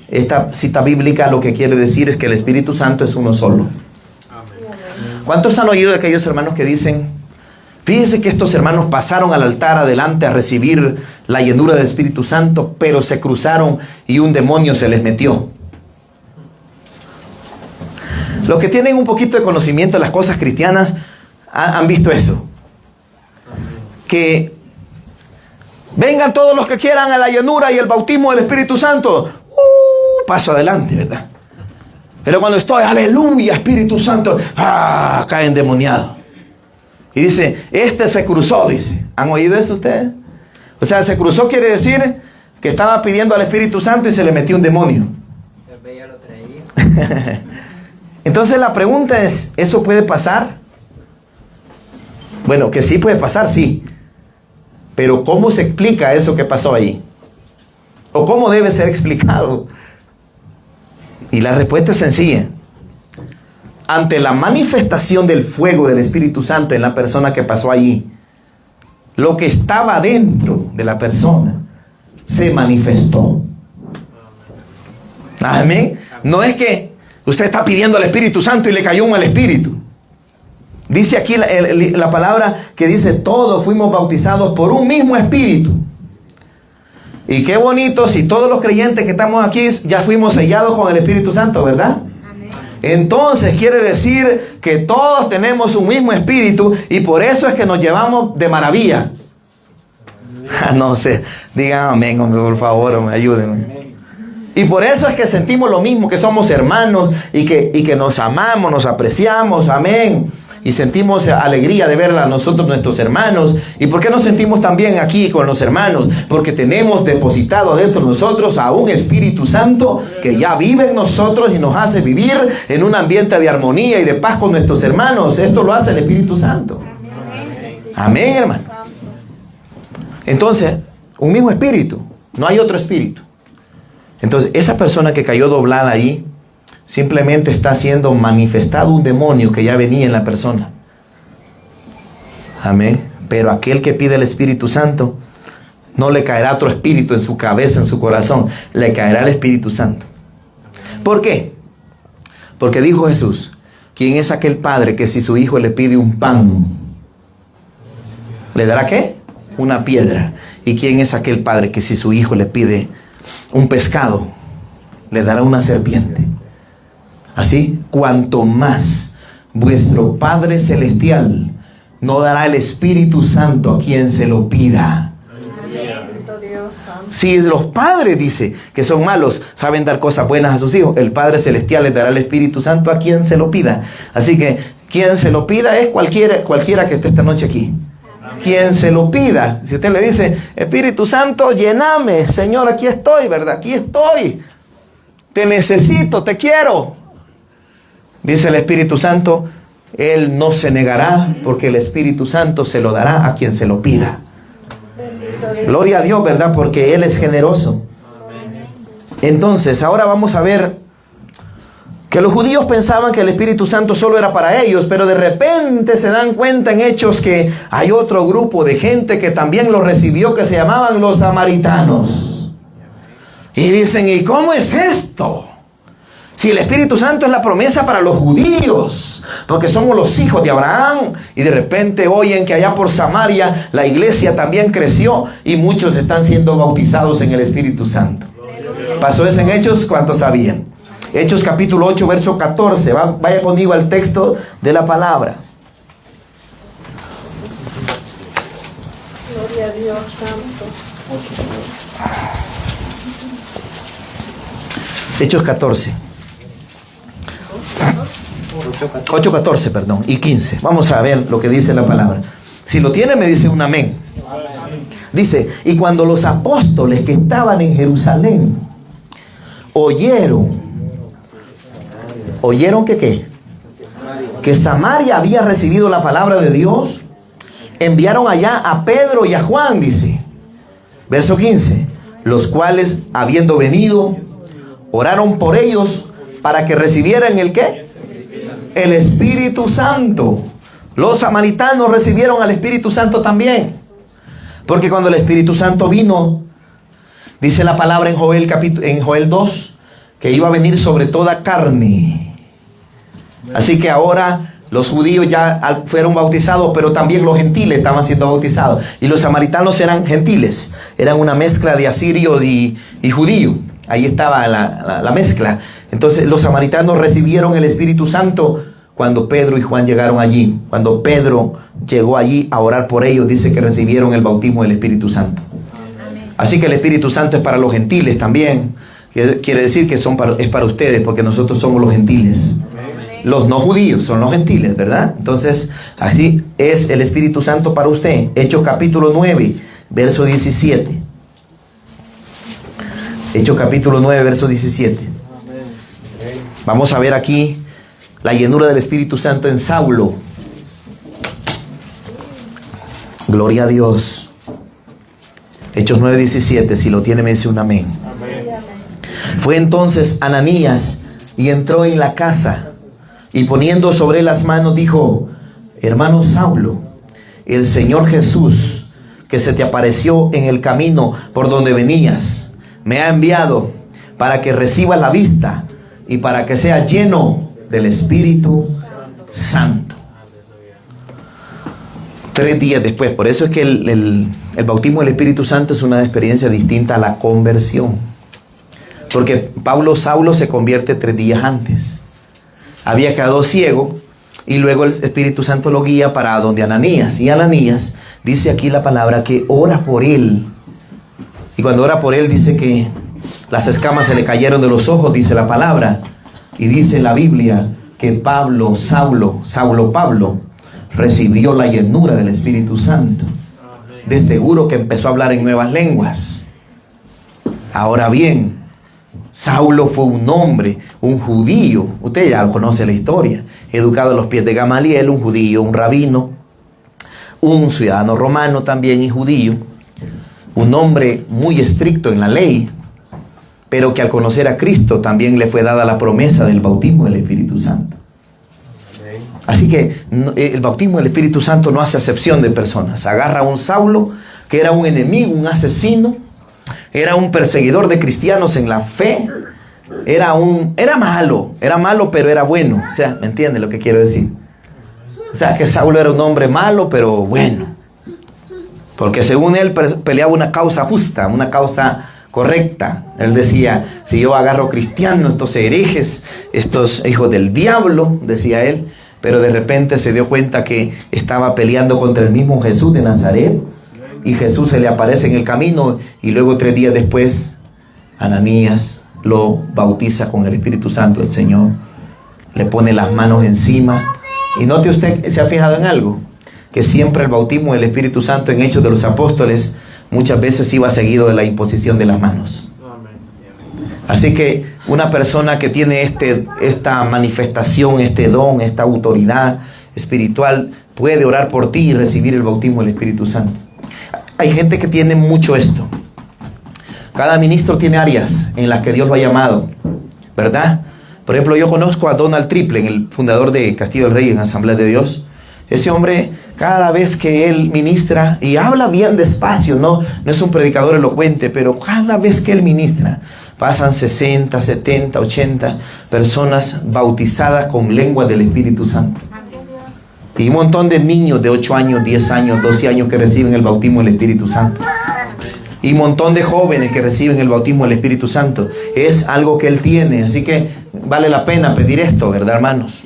esta cita bíblica lo que quiere decir es que el Espíritu Santo es uno solo. ¿Cuántos han oído de aquellos hermanos que dicen, fíjese que estos hermanos pasaron al altar adelante a recibir la llenura del Espíritu Santo, pero se cruzaron y un demonio se les metió? Los que tienen un poquito de conocimiento de las cosas cristianas han visto eso. Que vengan todos los que quieran a la llenura y el bautismo del Espíritu Santo. Paso adelante, ¿verdad? Pero cuando estoy, aleluya, Espíritu Santo, cae endemoniado. Y dice, este se cruzó, dice. ¿Han oído eso ustedes? O sea, se cruzó quiere decir que estaba pidiendo al Espíritu Santo y se le metió un demonio. Entonces la pregunta es, ¿eso puede pasar? Bueno, que sí puede pasar, sí. Pero ¿cómo se explica eso que pasó ahí? ¿O cómo debe ser explicado? Y la respuesta es sencilla. Ante la manifestación del fuego del Espíritu Santo en la persona que pasó allí, lo que estaba dentro de la persona se manifestó. Amén. No es que usted está pidiendo al Espíritu Santo y le cayó un mal espíritu. Dice aquí la palabra que dice, todos fuimos bautizados por un mismo espíritu. Y qué bonito si todos los creyentes que estamos aquí ya fuimos sellados con el Espíritu Santo, ¿verdad? Amén. Entonces quiere decir que todos tenemos un mismo espíritu y por eso es que nos llevamos de maravilla. No sé, digan amén, hombre, por favor, ayúdenme. Y por eso es que sentimos lo mismo, que somos hermanos y que nos amamos, nos apreciamos, amén. y sentimos alegría de ver a nosotros, nuestros hermanos. ¿Y por qué nos sentimos también aquí con los hermanos? Porque tenemos depositado dentro de nosotros a un Espíritu Santo que ya vive en nosotros y nos hace vivir en un ambiente de armonía y de paz con nuestros hermanos. Esto lo hace el Espíritu Santo. Amén, hermano. Entonces, un mismo espíritu, no hay otro espíritu. Entonces, esa persona que cayó doblada ahí, simplemente está siendo manifestado un demonio que ya venía en la persona. Amén. Pero aquel que pide el Espíritu Santo, no le caerá otro espíritu en su cabeza, en su corazón. Le caerá el Espíritu Santo. ¿Por qué? Porque dijo Jesús: ¿quién es aquel padre que si su hijo le pide un pan, le dará qué? Una piedra? ¿Y quién es aquel padre que si su hijo le pide un pescado, le dará una serpiente? Así, cuanto más vuestro Padre Celestial no dará el Espíritu Santo a quien se lo pida. Si los padres, dice, que son malos, saben dar cosas buenas a sus hijos, el Padre Celestial les dará el Espíritu Santo a quien se lo pida. Así que quien se lo pida es cualquiera que esté esta noche aquí. Quien se lo pida. Si usted le dice: Espíritu Santo, lléname, Señor, aquí estoy, ¿verdad? Aquí estoy. Te necesito, te quiero. Dice el Espíritu Santo: Él no se negará, porque el Espíritu Santo se lo dará a quien se lo pida. Gloria a Dios, ¿verdad? Porque Él es generoso. Entonces, ahora vamos a ver que los judíos pensaban que el Espíritu Santo solo era para ellos, pero de repente se dan cuenta en Hechos que hay otro grupo de gente que también lo recibió, que se llamaban los samaritanos. Y dicen: ¿y cómo es esto? Si el Espíritu Santo es la promesa para los judíos, porque somos los hijos de Abraham, y de repente oyen que allá por Samaria la iglesia también creció y muchos están siendo bautizados en el Espíritu Santo. ¿Pasó eso en Hechos? ¿Cuántos sabían? Hechos capítulo 8, verso 14. Vaya conmigo al texto de la palabra. Gloria a Dios Santo. Hechos 14. 8:14, perdón, y 15. Vamos a ver lo que dice la palabra. Si lo tiene, me dice un amén. Dice: y cuando los apóstoles que estaban en Jerusalén oyeron que ¿qué? Que Samaria había recibido la palabra de Dios, enviaron allá a Pedro y a Juan, dice. Verso 15. Los cuales, habiendo venido, oraron por ellos para que recibieran el ¿qué? El Espíritu Santo. Los samaritanos recibieron al Espíritu Santo también. Porque cuando el Espíritu Santo vino, dice la palabra en Joel 2, que iba a venir sobre toda carne. Así que ahora los judíos ya fueron bautizados, pero también los gentiles estaban siendo bautizados. Y los samaritanos eran gentiles. Eran una mezcla de asirio y judío. Ahí estaba la mezcla. Entonces los samaritanos recibieron el Espíritu Santo cuando Pedro y Juan llegaron allí. Cuando Pedro llegó allí a orar por ellos, dice que recibieron el bautismo del Espíritu Santo. Así que el Espíritu Santo es para los gentiles también. Quiere decir que es para ustedes, porque nosotros somos los gentiles. Los no judíos son los gentiles, ¿verdad? Entonces, así es el Espíritu Santo para usted. Hechos capítulo 9, verso 17. Hechos capítulo 9, verso 17. Vamos a ver aquí la llenura del Espíritu Santo en Saulo. Gloria a Dios. Hechos 9, 17. Si lo tiene, me dice un amén. Fue entonces Ananías y entró en la casa, y poniendo sobre él las manos dijo: hermano Saulo, el Señor Jesús, que se te apareció en el camino por donde venías, me ha enviado para que recibas la vista y para que seas lleno del Espíritu Santo. 3 días después. Por eso es que el bautismo del Espíritu Santo es una experiencia distinta a la conversión. Porque Saulo se convierte 3 días antes. Había quedado ciego y luego el Espíritu Santo lo guía para donde Ananías. Y Ananías, dice aquí la palabra, que ora por él. Y cuando ora por él, dice que las escamas se le cayeron de los ojos, dice la palabra. Y dice la Biblia que Pablo, recibió la llenura del Espíritu Santo. De seguro que empezó a hablar en nuevas lenguas. Ahora bien, Saulo fue un hombre, un judío. Usted ya conoce la historia. Educado a los pies de Gamaliel, un judío, un rabino, un ciudadano romano también y judío. Un hombre muy estricto en la ley, pero que al conocer a Cristo también le fue dada la promesa del bautismo del Espíritu Santo. Así que el bautismo del Espíritu Santo no hace acepción de personas. Agarra a un Saulo, que era un enemigo, un asesino, era un perseguidor de cristianos en la fe, era malo, pero era bueno. O sea, ¿me entiende lo que quiero decir? O sea, que Saulo era un hombre malo, pero bueno. Porque según él peleaba una causa justa, una causa correcta. Él decía, si yo agarro cristianos, estos herejes, estos hijos del diablo, decía él. Pero de repente se dio cuenta que estaba peleando contra el mismo Jesús de Nazaret. Y Jesús se le aparece en el camino. Y luego 3 días después, Ananías lo bautiza con el Espíritu Santo del Señor. Le pone las manos encima. Y note usted, ¿se ha fijado en algo? Que siempre el bautismo del Espíritu Santo en Hechos de los Apóstoles muchas veces iba seguido de la imposición de las manos. Así que una persona que tiene esta manifestación, este don, esta autoridad espiritual, puede orar por ti y recibir el bautismo del Espíritu Santo. Hay gente que tiene mucho esto. Cada ministro tiene áreas en las que Dios lo ha llamado, ¿verdad? Por ejemplo, yo conozco a Donald Triplen, el fundador de Castillo del Rey en Asamblea de Dios. Ese hombre, cada vez que él ministra, y habla bien despacio, no es un predicador elocuente, pero cada vez que él ministra, pasan 60, 70, 80 personas bautizadas con lengua del Espíritu Santo. Y un montón de niños de 8 años, 10 años, 12 años que reciben el bautismo del Espíritu Santo. Y un montón de jóvenes que reciben el bautismo del Espíritu Santo. Es algo que él tiene, así que vale la pena pedir esto, ¿verdad, hermanos?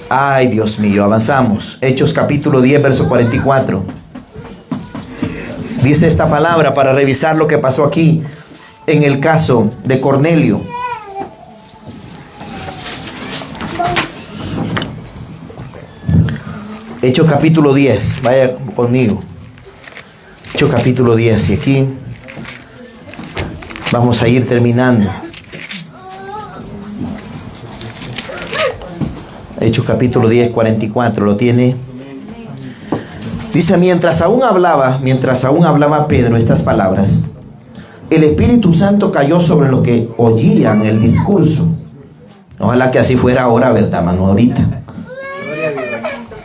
Ay, Dios mío, avanzamos. Hechos capítulo 10, verso 44. Dice esta palabra para revisar lo que pasó aquí en el caso de Cornelio. Hechos capítulo 10, vaya conmigo. Hechos capítulo 10, y aquí vamos a ir terminando. Hechos capítulo 10, 44, ¿lo tiene? Dice, mientras aún hablaba Pedro estas palabras, el Espíritu Santo cayó sobre los que oían el discurso. Ojalá que así fuera ahora, ¿verdad, mano? Ahorita.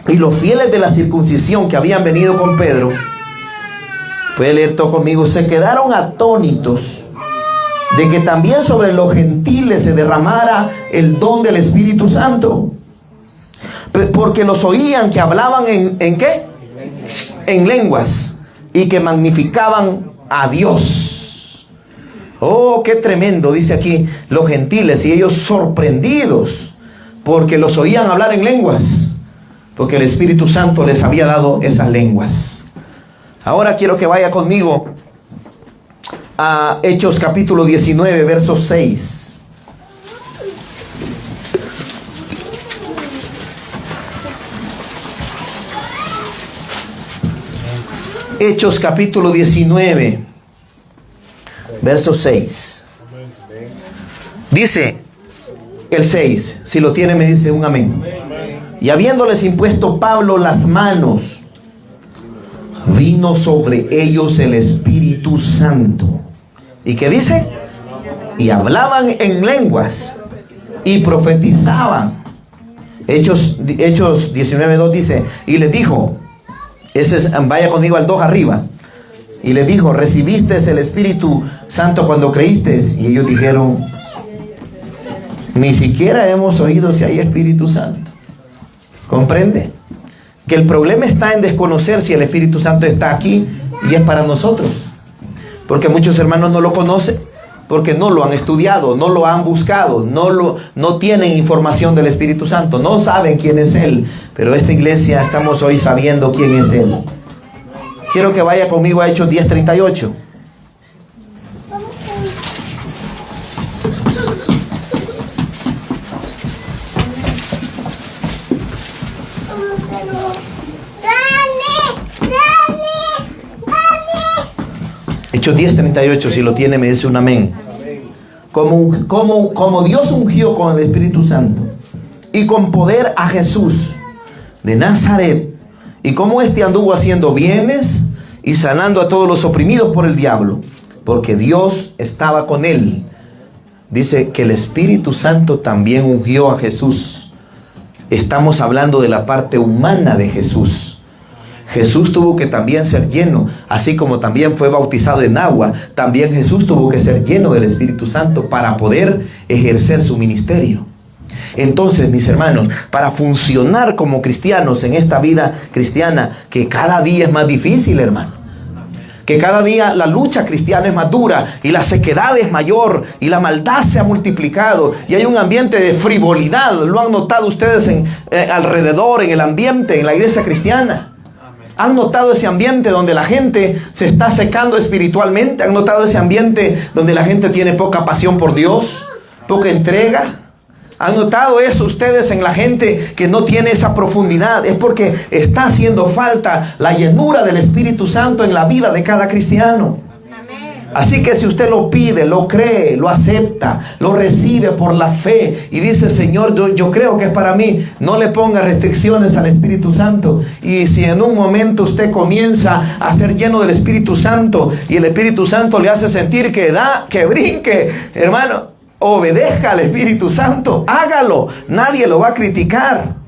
Y los fieles de la circuncisión que habían venido con Pedro, puede leer todo conmigo, se quedaron atónitos de que también sobre los gentiles se derramara el don del Espíritu Santo. Porque los oían que hablaban ¿en qué? En lenguas, y que magnificaban a Dios. Oh, qué tremendo, dice aquí, los gentiles, y ellos sorprendidos porque los oían hablar en lenguas, porque el Espíritu Santo les había dado esas lenguas. Ahora quiero que vaya conmigo a Hechos capítulo 19, verso 6. Hechos capítulo 19, verso 6. Dice el 6, si lo tiene me dice un amén. Y habiéndoles impuesto Pablo las manos, vino sobre ellos el Espíritu Santo. ¿Y qué dice? Y hablaban en lenguas y profetizaban. Hechos 19:2 dice, y les dijo, vaya conmigo al 2 arriba. Y les dijo, ¿recibiste el Espíritu Santo cuando creíste? Y ellos dijeron, ni siquiera hemos oído si hay Espíritu Santo. ¿Comprende? Que el problema está en desconocer si el Espíritu Santo está aquí y es para nosotros. Porque muchos hermanos no lo conocen, porque no lo han estudiado, no lo han buscado, no tienen información del Espíritu Santo, no saben quién es Él. Pero esta iglesia estamos hoy sabiendo quién es Él. Quiero que vaya conmigo a Hechos 10:38. Hechos 10:38, si lo tiene me dice un amén. Como Dios ungió con el Espíritu Santo y con poder a Jesús de Nazaret, y como éste anduvo haciendo bienes y sanando a todos los oprimidos por el diablo, porque Dios estaba con él. Dice que el Espíritu Santo también ungió a Jesús. Estamos hablando de la parte humana de Jesús. Jesús tuvo que también ser lleno, así como también fue bautizado en agua, también Jesús tuvo que ser lleno del Espíritu Santo para poder ejercer su ministerio. Entonces, mis hermanos, para funcionar como cristianos en esta vida cristiana, que cada día es más difícil, hermano, que cada día la lucha cristiana es más dura y la sequedad es mayor y la maldad se ha multiplicado y hay un ambiente de frivolidad. Lo han notado ustedes alrededor, en el ambiente, en la iglesia cristiana. ¿Han notado ese ambiente donde la gente se está secando espiritualmente? ¿Han notado ese ambiente donde la gente tiene poca pasión por Dios, poca entrega? ¿Han notado eso ustedes en la gente que no tiene esa profundidad? Es porque está haciendo falta la llenura del Espíritu Santo en la vida de cada cristiano. Así que si usted lo pide, lo cree, lo acepta, lo recibe por la fe y dice: Señor, yo creo que es para mí, no le ponga restricciones al Espíritu Santo. Y si en un momento usted comienza a ser lleno del Espíritu Santo y el Espíritu Santo le hace sentir que brinque, hermano, obedezca al Espíritu Santo, hágalo, nadie lo va a criticar.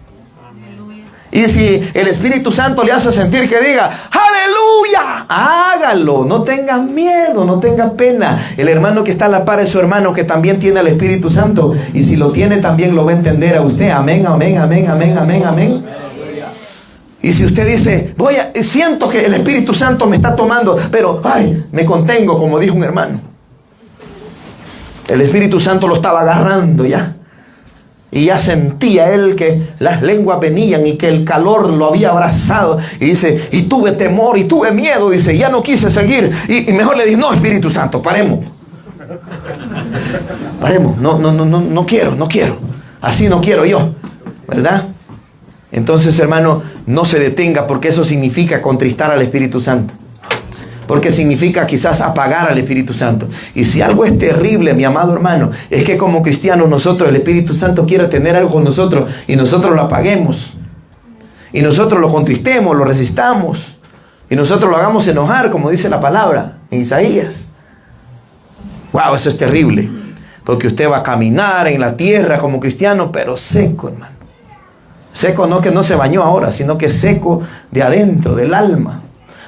Y si el Espíritu Santo le hace sentir que diga ¡aleluya!, hágalo, no tenga miedo, no tenga pena. El hermano que está a la par es su hermano que también tiene el Espíritu Santo, y si lo tiene también lo va a entender a usted. Amén, amén, amén, amén, amén, amén. Y si usted dice: siento que el Espíritu Santo me está tomando, pero me contengo, como dijo un hermano. El Espíritu Santo lo estaba agarrando ya. Y ya sentía él que las lenguas venían y que el calor lo había abrazado. Y dice: y tuve temor y tuve miedo. Dice: ya no quise seguir. Y mejor le dije: no, Espíritu Santo, paremos. Paremos. No quiero. Así no quiero yo. ¿Verdad? Entonces, hermano, no se detenga, porque eso significa contristar al Espíritu Santo. Porque significa quizás apagar al Espíritu Santo. Y si algo es terrible, mi amado hermano, es que como cristianos nosotros, el Espíritu Santo quiere tener algo con nosotros y nosotros lo apaguemos. Y nosotros lo contristemos, lo resistamos. Y nosotros lo hagamos enojar, como dice la palabra en Isaías. Wow, eso es terrible. Porque usted va a caminar en la tierra como cristiano, pero seco, hermano. Seco no que no se bañó ahora, sino que seco de adentro, del alma.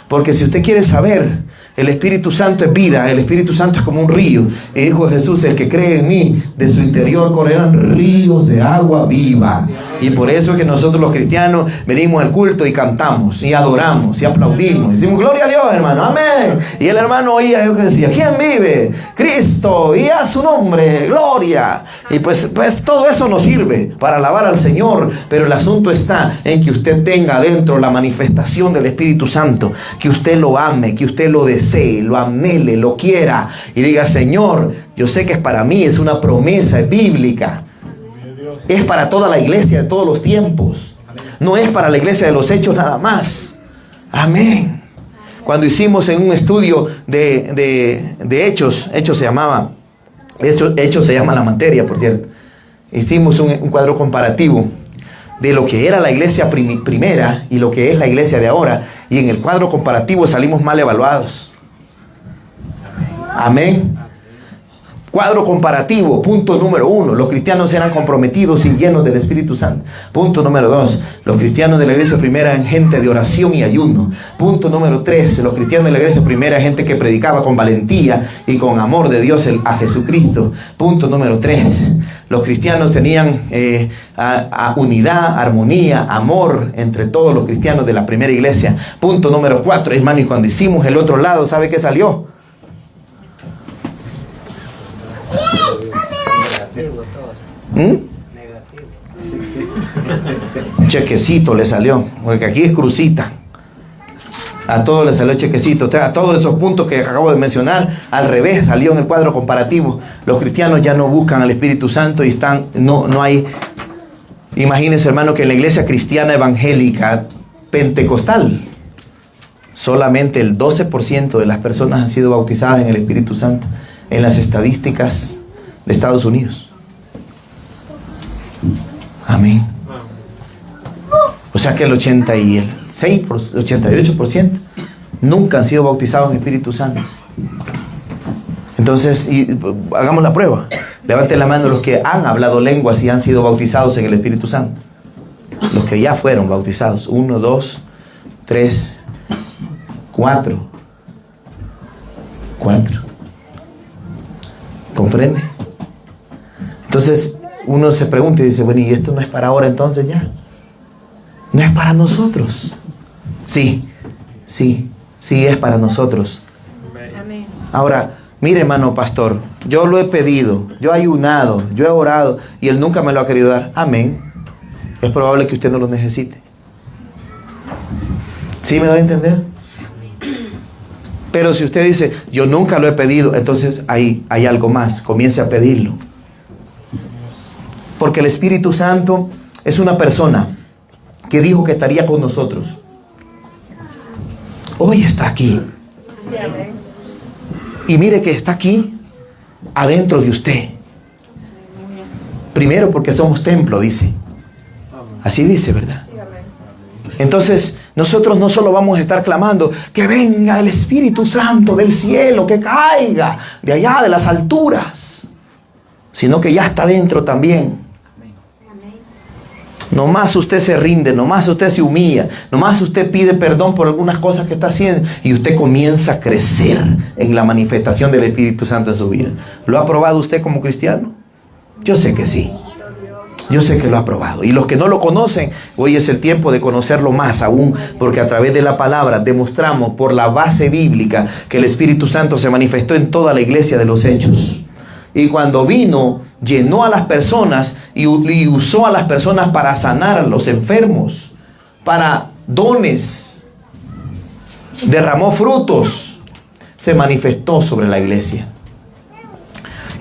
Porque si usted quiere saber, el Espíritu Santo es vida, el Espíritu Santo es como un río. Y dijo Jesús: el que cree en mí, de su interior correrán ríos de agua viva. Y por eso es que nosotros los cristianos venimos al culto y cantamos, y adoramos, y aplaudimos. Decimos: gloria a Dios, hermano, amén. Y el hermano oía que decía: ¿quién vive? Cristo, y a su nombre, gloria. Y pues todo eso nos sirve para alabar al Señor. Pero el asunto está en que usted tenga adentro la manifestación del Espíritu Santo. Que usted lo ame, que usted lo desee, lo anhele, lo quiera. Y diga: Señor, yo sé que es para mí, es una promesa, es bíblica. Es para toda la iglesia de todos los tiempos. No es para la iglesia de los hechos nada más. Amén. Cuando hicimos en un estudio de Hechos se llamaba, Hechos se llama la materia, por cierto. Hicimos un cuadro comparativo de lo que era la iglesia primera y lo que es la iglesia de ahora. Y en el cuadro comparativo salimos mal evaluados. Amén. Cuadro comparativo, punto número 1, los cristianos eran comprometidos y llenos del Espíritu Santo. Punto número 2, los cristianos de la iglesia primera eran gente de oración y ayuno. Punto número 3, los cristianos de la iglesia primera eran gente que predicaba con valentía y con amor de Dios a Jesucristo. Punto número 3, los cristianos tenían unidad, armonía, amor entre todos los cristianos de la primera iglesia. Punto número 4, hermano, y cuando hicimos el otro lado, ¿sabe qué salió? Chequecito le salió, porque aquí es crucita. A todos les salió chequecito. A todos esos puntos que acabo de mencionar, al revés, salió en el cuadro comparativo. Los cristianos ya no buscan al Espíritu Santo y no hay. Imagínense, hermano, que en la iglesia cristiana evangélica pentecostal Solamente el 12% de las personas han sido bautizadas en el Espíritu Santo en las estadísticas de Estados Unidos. Amén. O sea que el 88% nunca han sido bautizados en Espíritu Santo. Entonces, hagamos la prueba. Levanten la mano los que han hablado lenguas y han sido bautizados en el Espíritu Santo. Los que ya fueron bautizados. 1, 2, 3, 4. 4. ¿Comprende? Entonces uno se pregunta y dice, bueno, ¿y esto no es para ahora entonces ya? ¿No es para nosotros? Sí es para nosotros. Amén. Ahora, mire, hermano pastor, yo lo he pedido, yo he ayunado, yo he orado y él nunca me lo ha querido dar. Amén. Es probable que usted no lo necesite. ¿Sí me da a entender? Pero si usted dice, yo nunca lo he pedido, entonces hay algo más. Comience a pedirlo. Porque el Espíritu Santo es una persona que dijo que estaría con nosotros. Hoy está aquí. Sí, amén. Y mire que está aquí adentro de usted. Primero porque somos templo, dice. Así dice, ¿verdad? Sí, amén. Entonces, nosotros no solo vamos a estar clamando que venga el Espíritu Santo del cielo, que caiga de allá de las alturas, sino que ya está dentro también. Nomás usted se rinde, nomás usted se humilla, nomás usted pide perdón por algunas cosas que está haciendo y usted comienza a crecer en la manifestación del Espíritu Santo en su vida. ¿Lo ha probado usted como cristiano? Yo sé que sí. Yo sé que lo ha probado. Y los que no lo conocen, hoy es el tiempo de conocerlo más aún, porque a través de la palabra demostramos por la base bíblica que el Espíritu Santo se manifestó en toda la iglesia de los Hechos. Y cuando vino, llenó a las personas y usó a las personas para sanar a los enfermos, para dones, derramó frutos, se manifestó sobre la iglesia.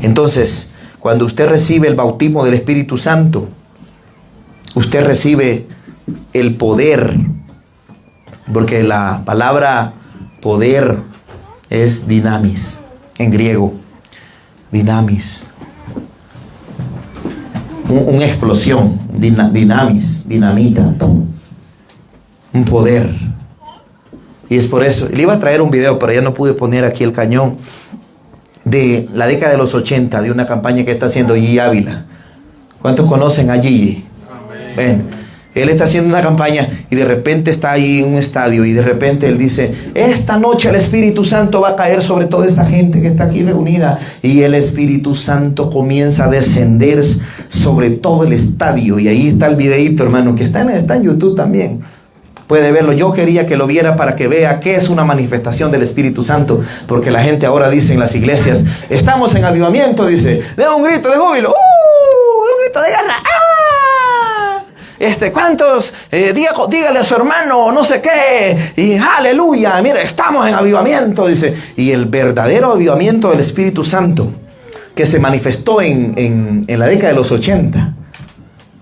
Entonces, cuando usted recibe el bautismo del Espíritu Santo, usted recibe el poder, porque la palabra poder es dinamis en griego. Dinamis. Una explosión. Dinamis. Dinamita. Un poder. Y es por eso. Le iba a traer un video, pero ya no pude poner aquí el cañón. De la década de los 80, de una campaña que está haciendo Gigi Ávila. ¿Cuántos conocen a Gigi? Bueno, él está haciendo una campaña y de repente está ahí en un estadio y de repente él dice, esta noche el Espíritu Santo va a caer sobre toda esta gente que está aquí reunida, y el Espíritu Santo comienza a descender sobre todo el estadio. Y ahí está el videíto, hermano, que está en YouTube también. Puede verlo. Yo quería que lo viera para que vea qué es una manifestación del Espíritu Santo, porque la gente ahora dice en las iglesias, estamos en avivamiento, dice, de un grito de júbilo, un grito de guerra, ¿cuántos? Dígale a su hermano, no sé qué, y aleluya, mira, estamos en avivamiento, dice. Y el verdadero avivamiento del Espíritu Santo, que se manifestó en la década de los 80,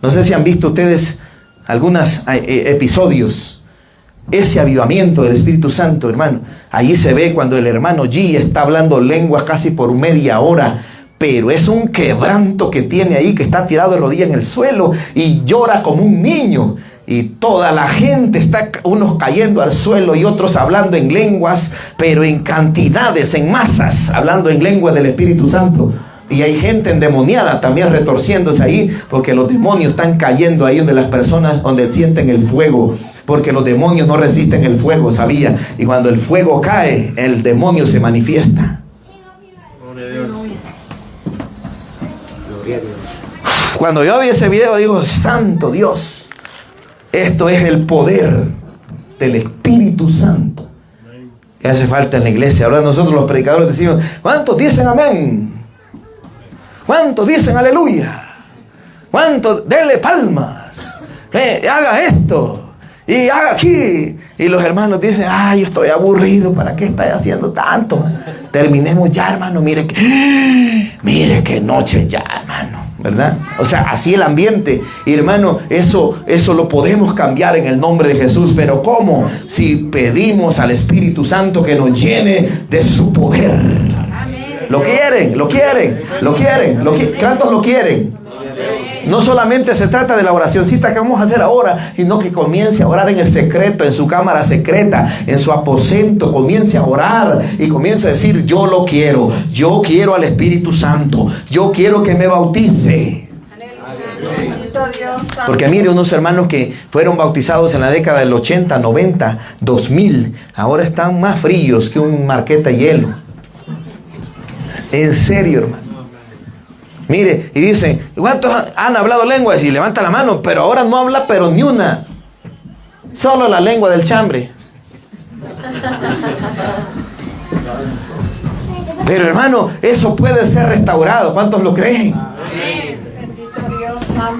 no sé si han visto ustedes algunos episodios. Ese avivamiento del Espíritu Santo, hermano, allí se ve cuando el hermano G está hablando lenguas casi por media hora, pero es un quebranto que tiene ahí, que está tirado de rodillas en el suelo y llora como un niño, y toda la gente está, unos cayendo al suelo y otros hablando en lenguas, pero en cantidades, en masas, hablando en lenguas del Espíritu Santo. Y hay gente endemoniada también retorciéndose ahí, porque los demonios están cayendo ahí donde las personas, donde sienten el fuego, porque los demonios no resisten el fuego, ¿sabía? Y cuando el fuego cae, el demonio se manifiesta. Gloria a Dios. Gloria a Dios. Cuando yo vi ese video, digo, santo Dios, esto es el poder del Espíritu Santo que hace falta en la iglesia. Ahora nosotros los predicadores decimos, ¿cuántos dicen amén? ¿Cuántos dicen aleluya? ¿Cuántos? Denle palmas. Haga esto. Y haga aquí. Y los hermanos dicen, ay, yo estoy aburrido. ¿Para qué estáis haciendo tanto? Terminemos ya, hermano. Mire qué noche ya, hermano. ¿verdad? O sea, así el ambiente. Y hermano, eso lo podemos cambiar en el nombre de Jesús. Pero ¿cómo? Si pedimos al Espíritu Santo que nos llene de su poder. ¿Lo quieren? ¿Lo quieren? ¿Lo quieren? ¿Cuántos lo quieren? No solamente se trata de la oracióncita que vamos a hacer ahora, sino que comience a orar en el secreto, en su cámara secreta, en su aposento. Comience a orar y comience a decir: yo lo quiero, yo quiero al Espíritu Santo, yo quiero que me bautice. Porque mire, unos hermanos que fueron bautizados en la década del 80, 90, 2000, ahora están más fríos que un marqueta de hielo. En serio, hermano. Mire, y dicen: ¿cuántos han hablado lenguas? Y levanta la mano, pero ahora no habla, pero ni una. Solo la lengua del chambre. Pero hermano, eso puede ser restaurado. ¿Cuántos lo creen?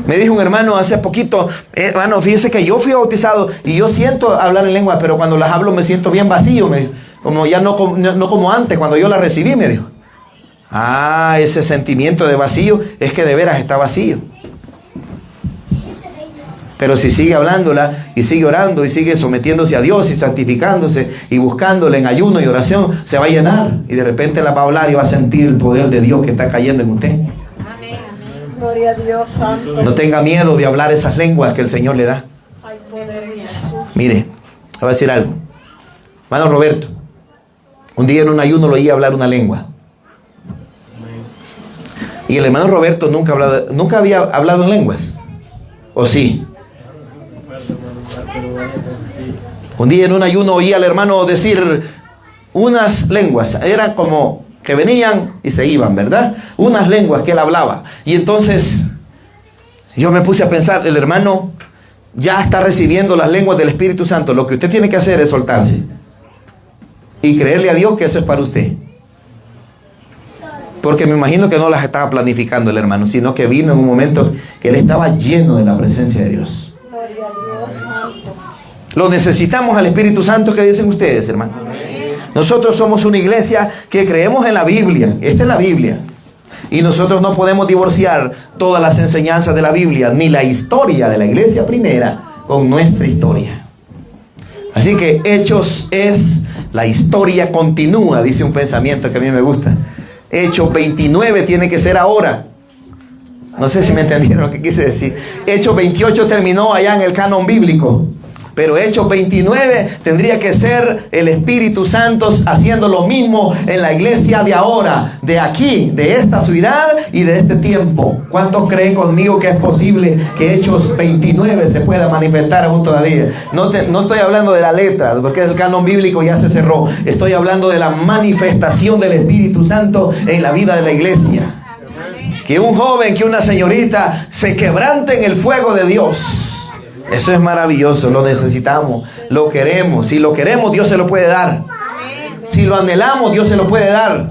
Me dijo un hermano hace poquito: hermano, fíjese que yo fui bautizado y yo siento hablar en lengua, pero cuando las hablo me siento bien vacío. Como ya no como antes, cuando yo la recibí, me dijo. Ah, ese sentimiento de vacío es que de veras está vacío. Pero si sigue hablándola y sigue orando y sigue sometiéndose a Dios y santificándose y buscándole en ayuno y oración, se va a llenar y de repente la va a hablar y va a sentir el poder de Dios que está cayendo en usted. Amén. Gloria a Dios santo. No tenga miedo de hablar esas lenguas que el Señor le da. Mire, le voy a decir algo. Hermano Roberto, un día en un ayuno lo oí hablar una lengua. Y el hermano Roberto nunca había hablado en lenguas. ¿O sí? Un día en un ayuno oí al hermano decir unas lenguas. Era como que venían y se iban, ¿verdad? Unas lenguas que él hablaba. Y entonces yo me puse a pensar: el hermano ya está recibiendo las lenguas del Espíritu Santo. Lo que usted tiene que hacer es soltarse y creerle a Dios que eso es para usted. Porque me imagino que no las estaba planificando el hermano, sino que vino en un momento que él estaba lleno de la presencia de Dios. Lo necesitamos al Espíritu Santo. ¿Qué dicen ustedes, hermano? Nosotros somos una iglesia que creemos en la Biblia. Esta es la Biblia. Y nosotros no podemos divorciar todas las enseñanzas de la Biblia, ni la historia de la iglesia primera, con nuestra historia. Así que Hechos es la historia continúa, dice un pensamiento que a mí me gusta. Hechos 29 tiene que ser ahora. No sé si me entendieron lo que quise decir. Hechos 28 terminó allá en el canon bíblico. Pero Hechos 29 tendría que ser el Espíritu Santo haciendo lo mismo en la iglesia de ahora, de aquí, de esta ciudad y de este tiempo. ¿Cuántos creen conmigo que es posible que Hechos 29 se pueda manifestar aún todavía? No estoy hablando de la letra, porque el canon bíblico ya se cerró. Estoy hablando de la manifestación del Espíritu Santo en la vida de la iglesia. Que un joven, que una señorita se quebrante en el fuego de Dios. Eso es maravilloso, lo necesitamos, lo queremos. Si lo queremos, Dios se lo puede dar. Si lo anhelamos, Dios se lo puede dar.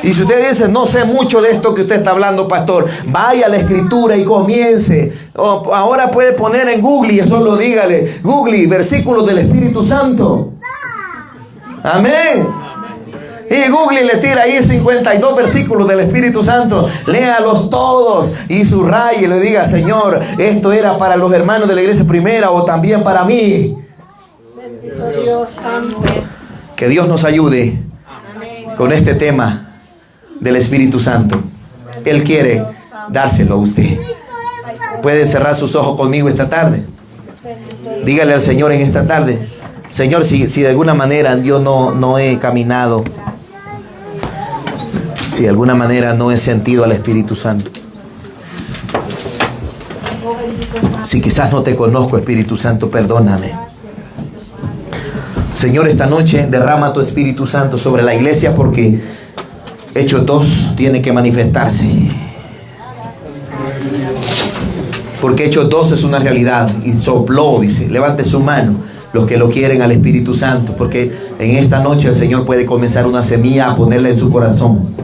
Y si usted dice: no sé mucho de esto que usted está hablando, pastor, vaya a la escritura y comience. Ahora puede poner en Google y solo dígale: Google, versículos del Espíritu Santo. Amén. Y Google le tira ahí 52 versículos del Espíritu Santo. Léalos todos y subraye y le diga: Señor, esto era para los hermanos de la iglesia primera o también para mí. Bendito Dios santo. Que Dios nos ayude con este tema del Espíritu Santo. Él quiere dárselo a usted. Puede cerrar sus ojos conmigo esta tarde. Dígale al Señor en esta tarde: Señor, si de alguna manera yo no he caminado, si de alguna manera no he sentido al Espíritu Santo, si quizás no te conozco, Espíritu Santo, perdóname. Señor, esta noche derrama tu Espíritu Santo sobre la iglesia, porque Hechos 2 tiene que manifestarse. Porque Hechos 2 es una realidad. Y sopló, dice: levante su mano los que lo quieren al Espíritu Santo, porque en esta noche el Señor puede comenzar una semilla a ponerla en su corazón.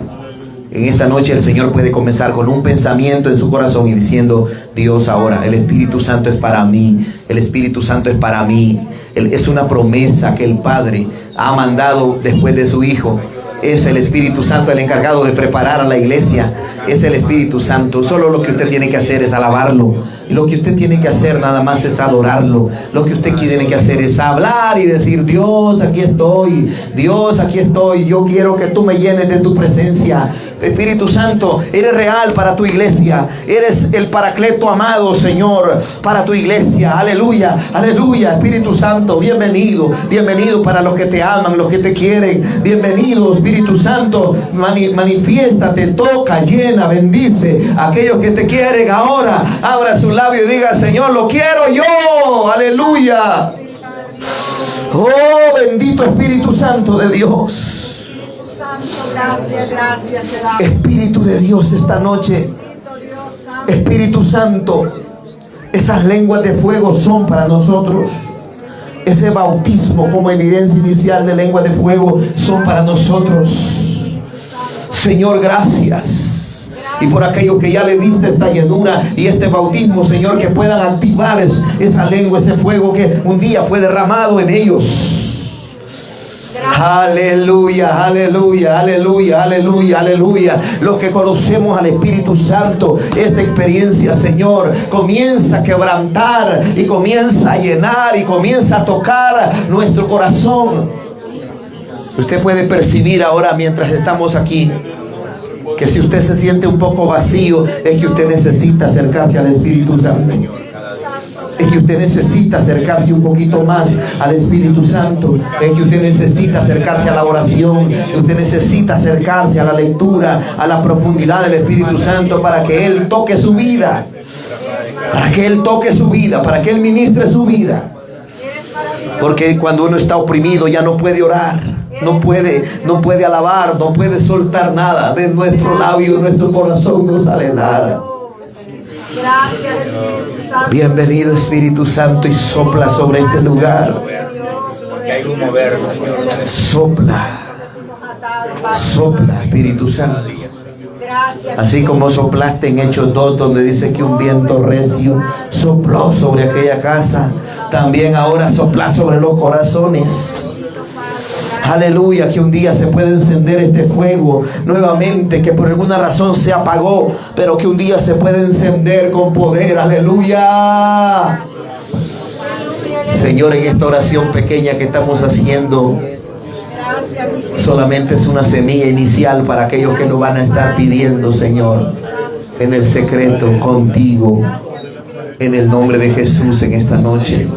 En esta noche el Señor puede comenzar con un pensamiento en su corazón y diciendo: Dios, ahora el Espíritu Santo es para mí. El Espíritu Santo es para mí. Es una promesa que el Padre ha mandado después de su Hijo. Es el Espíritu Santo el encargado de preparar a la iglesia. Es el Espíritu Santo. Solo lo que usted tiene que hacer es alabarlo. Y lo que usted tiene que hacer nada más es adorarlo. Lo que usted tiene que hacer es hablar y decir: Dios, aquí estoy. Dios, aquí estoy. Yo quiero que tú me llenes de tu presencia. Espíritu Santo, eres real para tu iglesia. Eres el Paracleto amado, Señor, para tu iglesia. Aleluya, aleluya. Espíritu Santo, bienvenido. Bienvenido para los que te aman, los que te quieren. Bienvenido, Espíritu Santo. Manifiéstate, toca, llena, bendice a aquellos que te quieren. Ahora, abra su labio y diga: Señor, lo quiero yo. Aleluya. Oh, bendito Espíritu Santo de Dios. Gracias, gracias. Espíritu de Dios, esta noche, Espíritu Santo, esas lenguas de fuego son para nosotros. Ese bautismo como evidencia inicial de lenguas de fuego son para nosotros. Señor, gracias. Y por aquellos que ya le diste esta llenura y este bautismo, Señor, que puedan activar esa lengua, ese fuego que un día fue derramado en ellos. Aleluya, aleluya, aleluya, aleluya, aleluya. Los que conocemos al Espíritu Santo, esta experiencia, Señor, comienza a quebrantar y comienza a llenar y comienza a tocar nuestro corazón. Usted puede percibir ahora, mientras estamos aquí, que si usted se siente un poco vacío, es que usted necesita acercarse al Espíritu Santo. Es que usted necesita acercarse un poquito más al Espíritu Santo. Es que usted necesita acercarse a la oración. Usted necesita acercarse a la lectura, a la profundidad del Espíritu Santo, para que Él toque su vida. Para que Él toque su vida, para que Él ministre su vida. Porque cuando uno está oprimido ya no puede orar, no puede alabar, no puede soltar nada. De nuestro labio, de nuestro corazón no sale nada. Gracias, Espíritu Santo. Bienvenido, Espíritu Santo, y sopla sobre este lugar. Porque hay un mover, Señor. Sopla, sopla, Espíritu Santo. Gracias. Así como soplaste en Hechos 2, donde dice que un viento recio sopló sobre aquella casa, también ahora sopla sobre los corazones. Aleluya, que un día se puede encender este fuego nuevamente, que por alguna razón se apagó, pero que un día se puede encender con poder. Aleluya. Señor, en esta oración pequeña que estamos haciendo, solamente es una semilla inicial para aquellos que nos van a estar pidiendo, Señor, en el secreto contigo, en el nombre de Jesús en esta noche.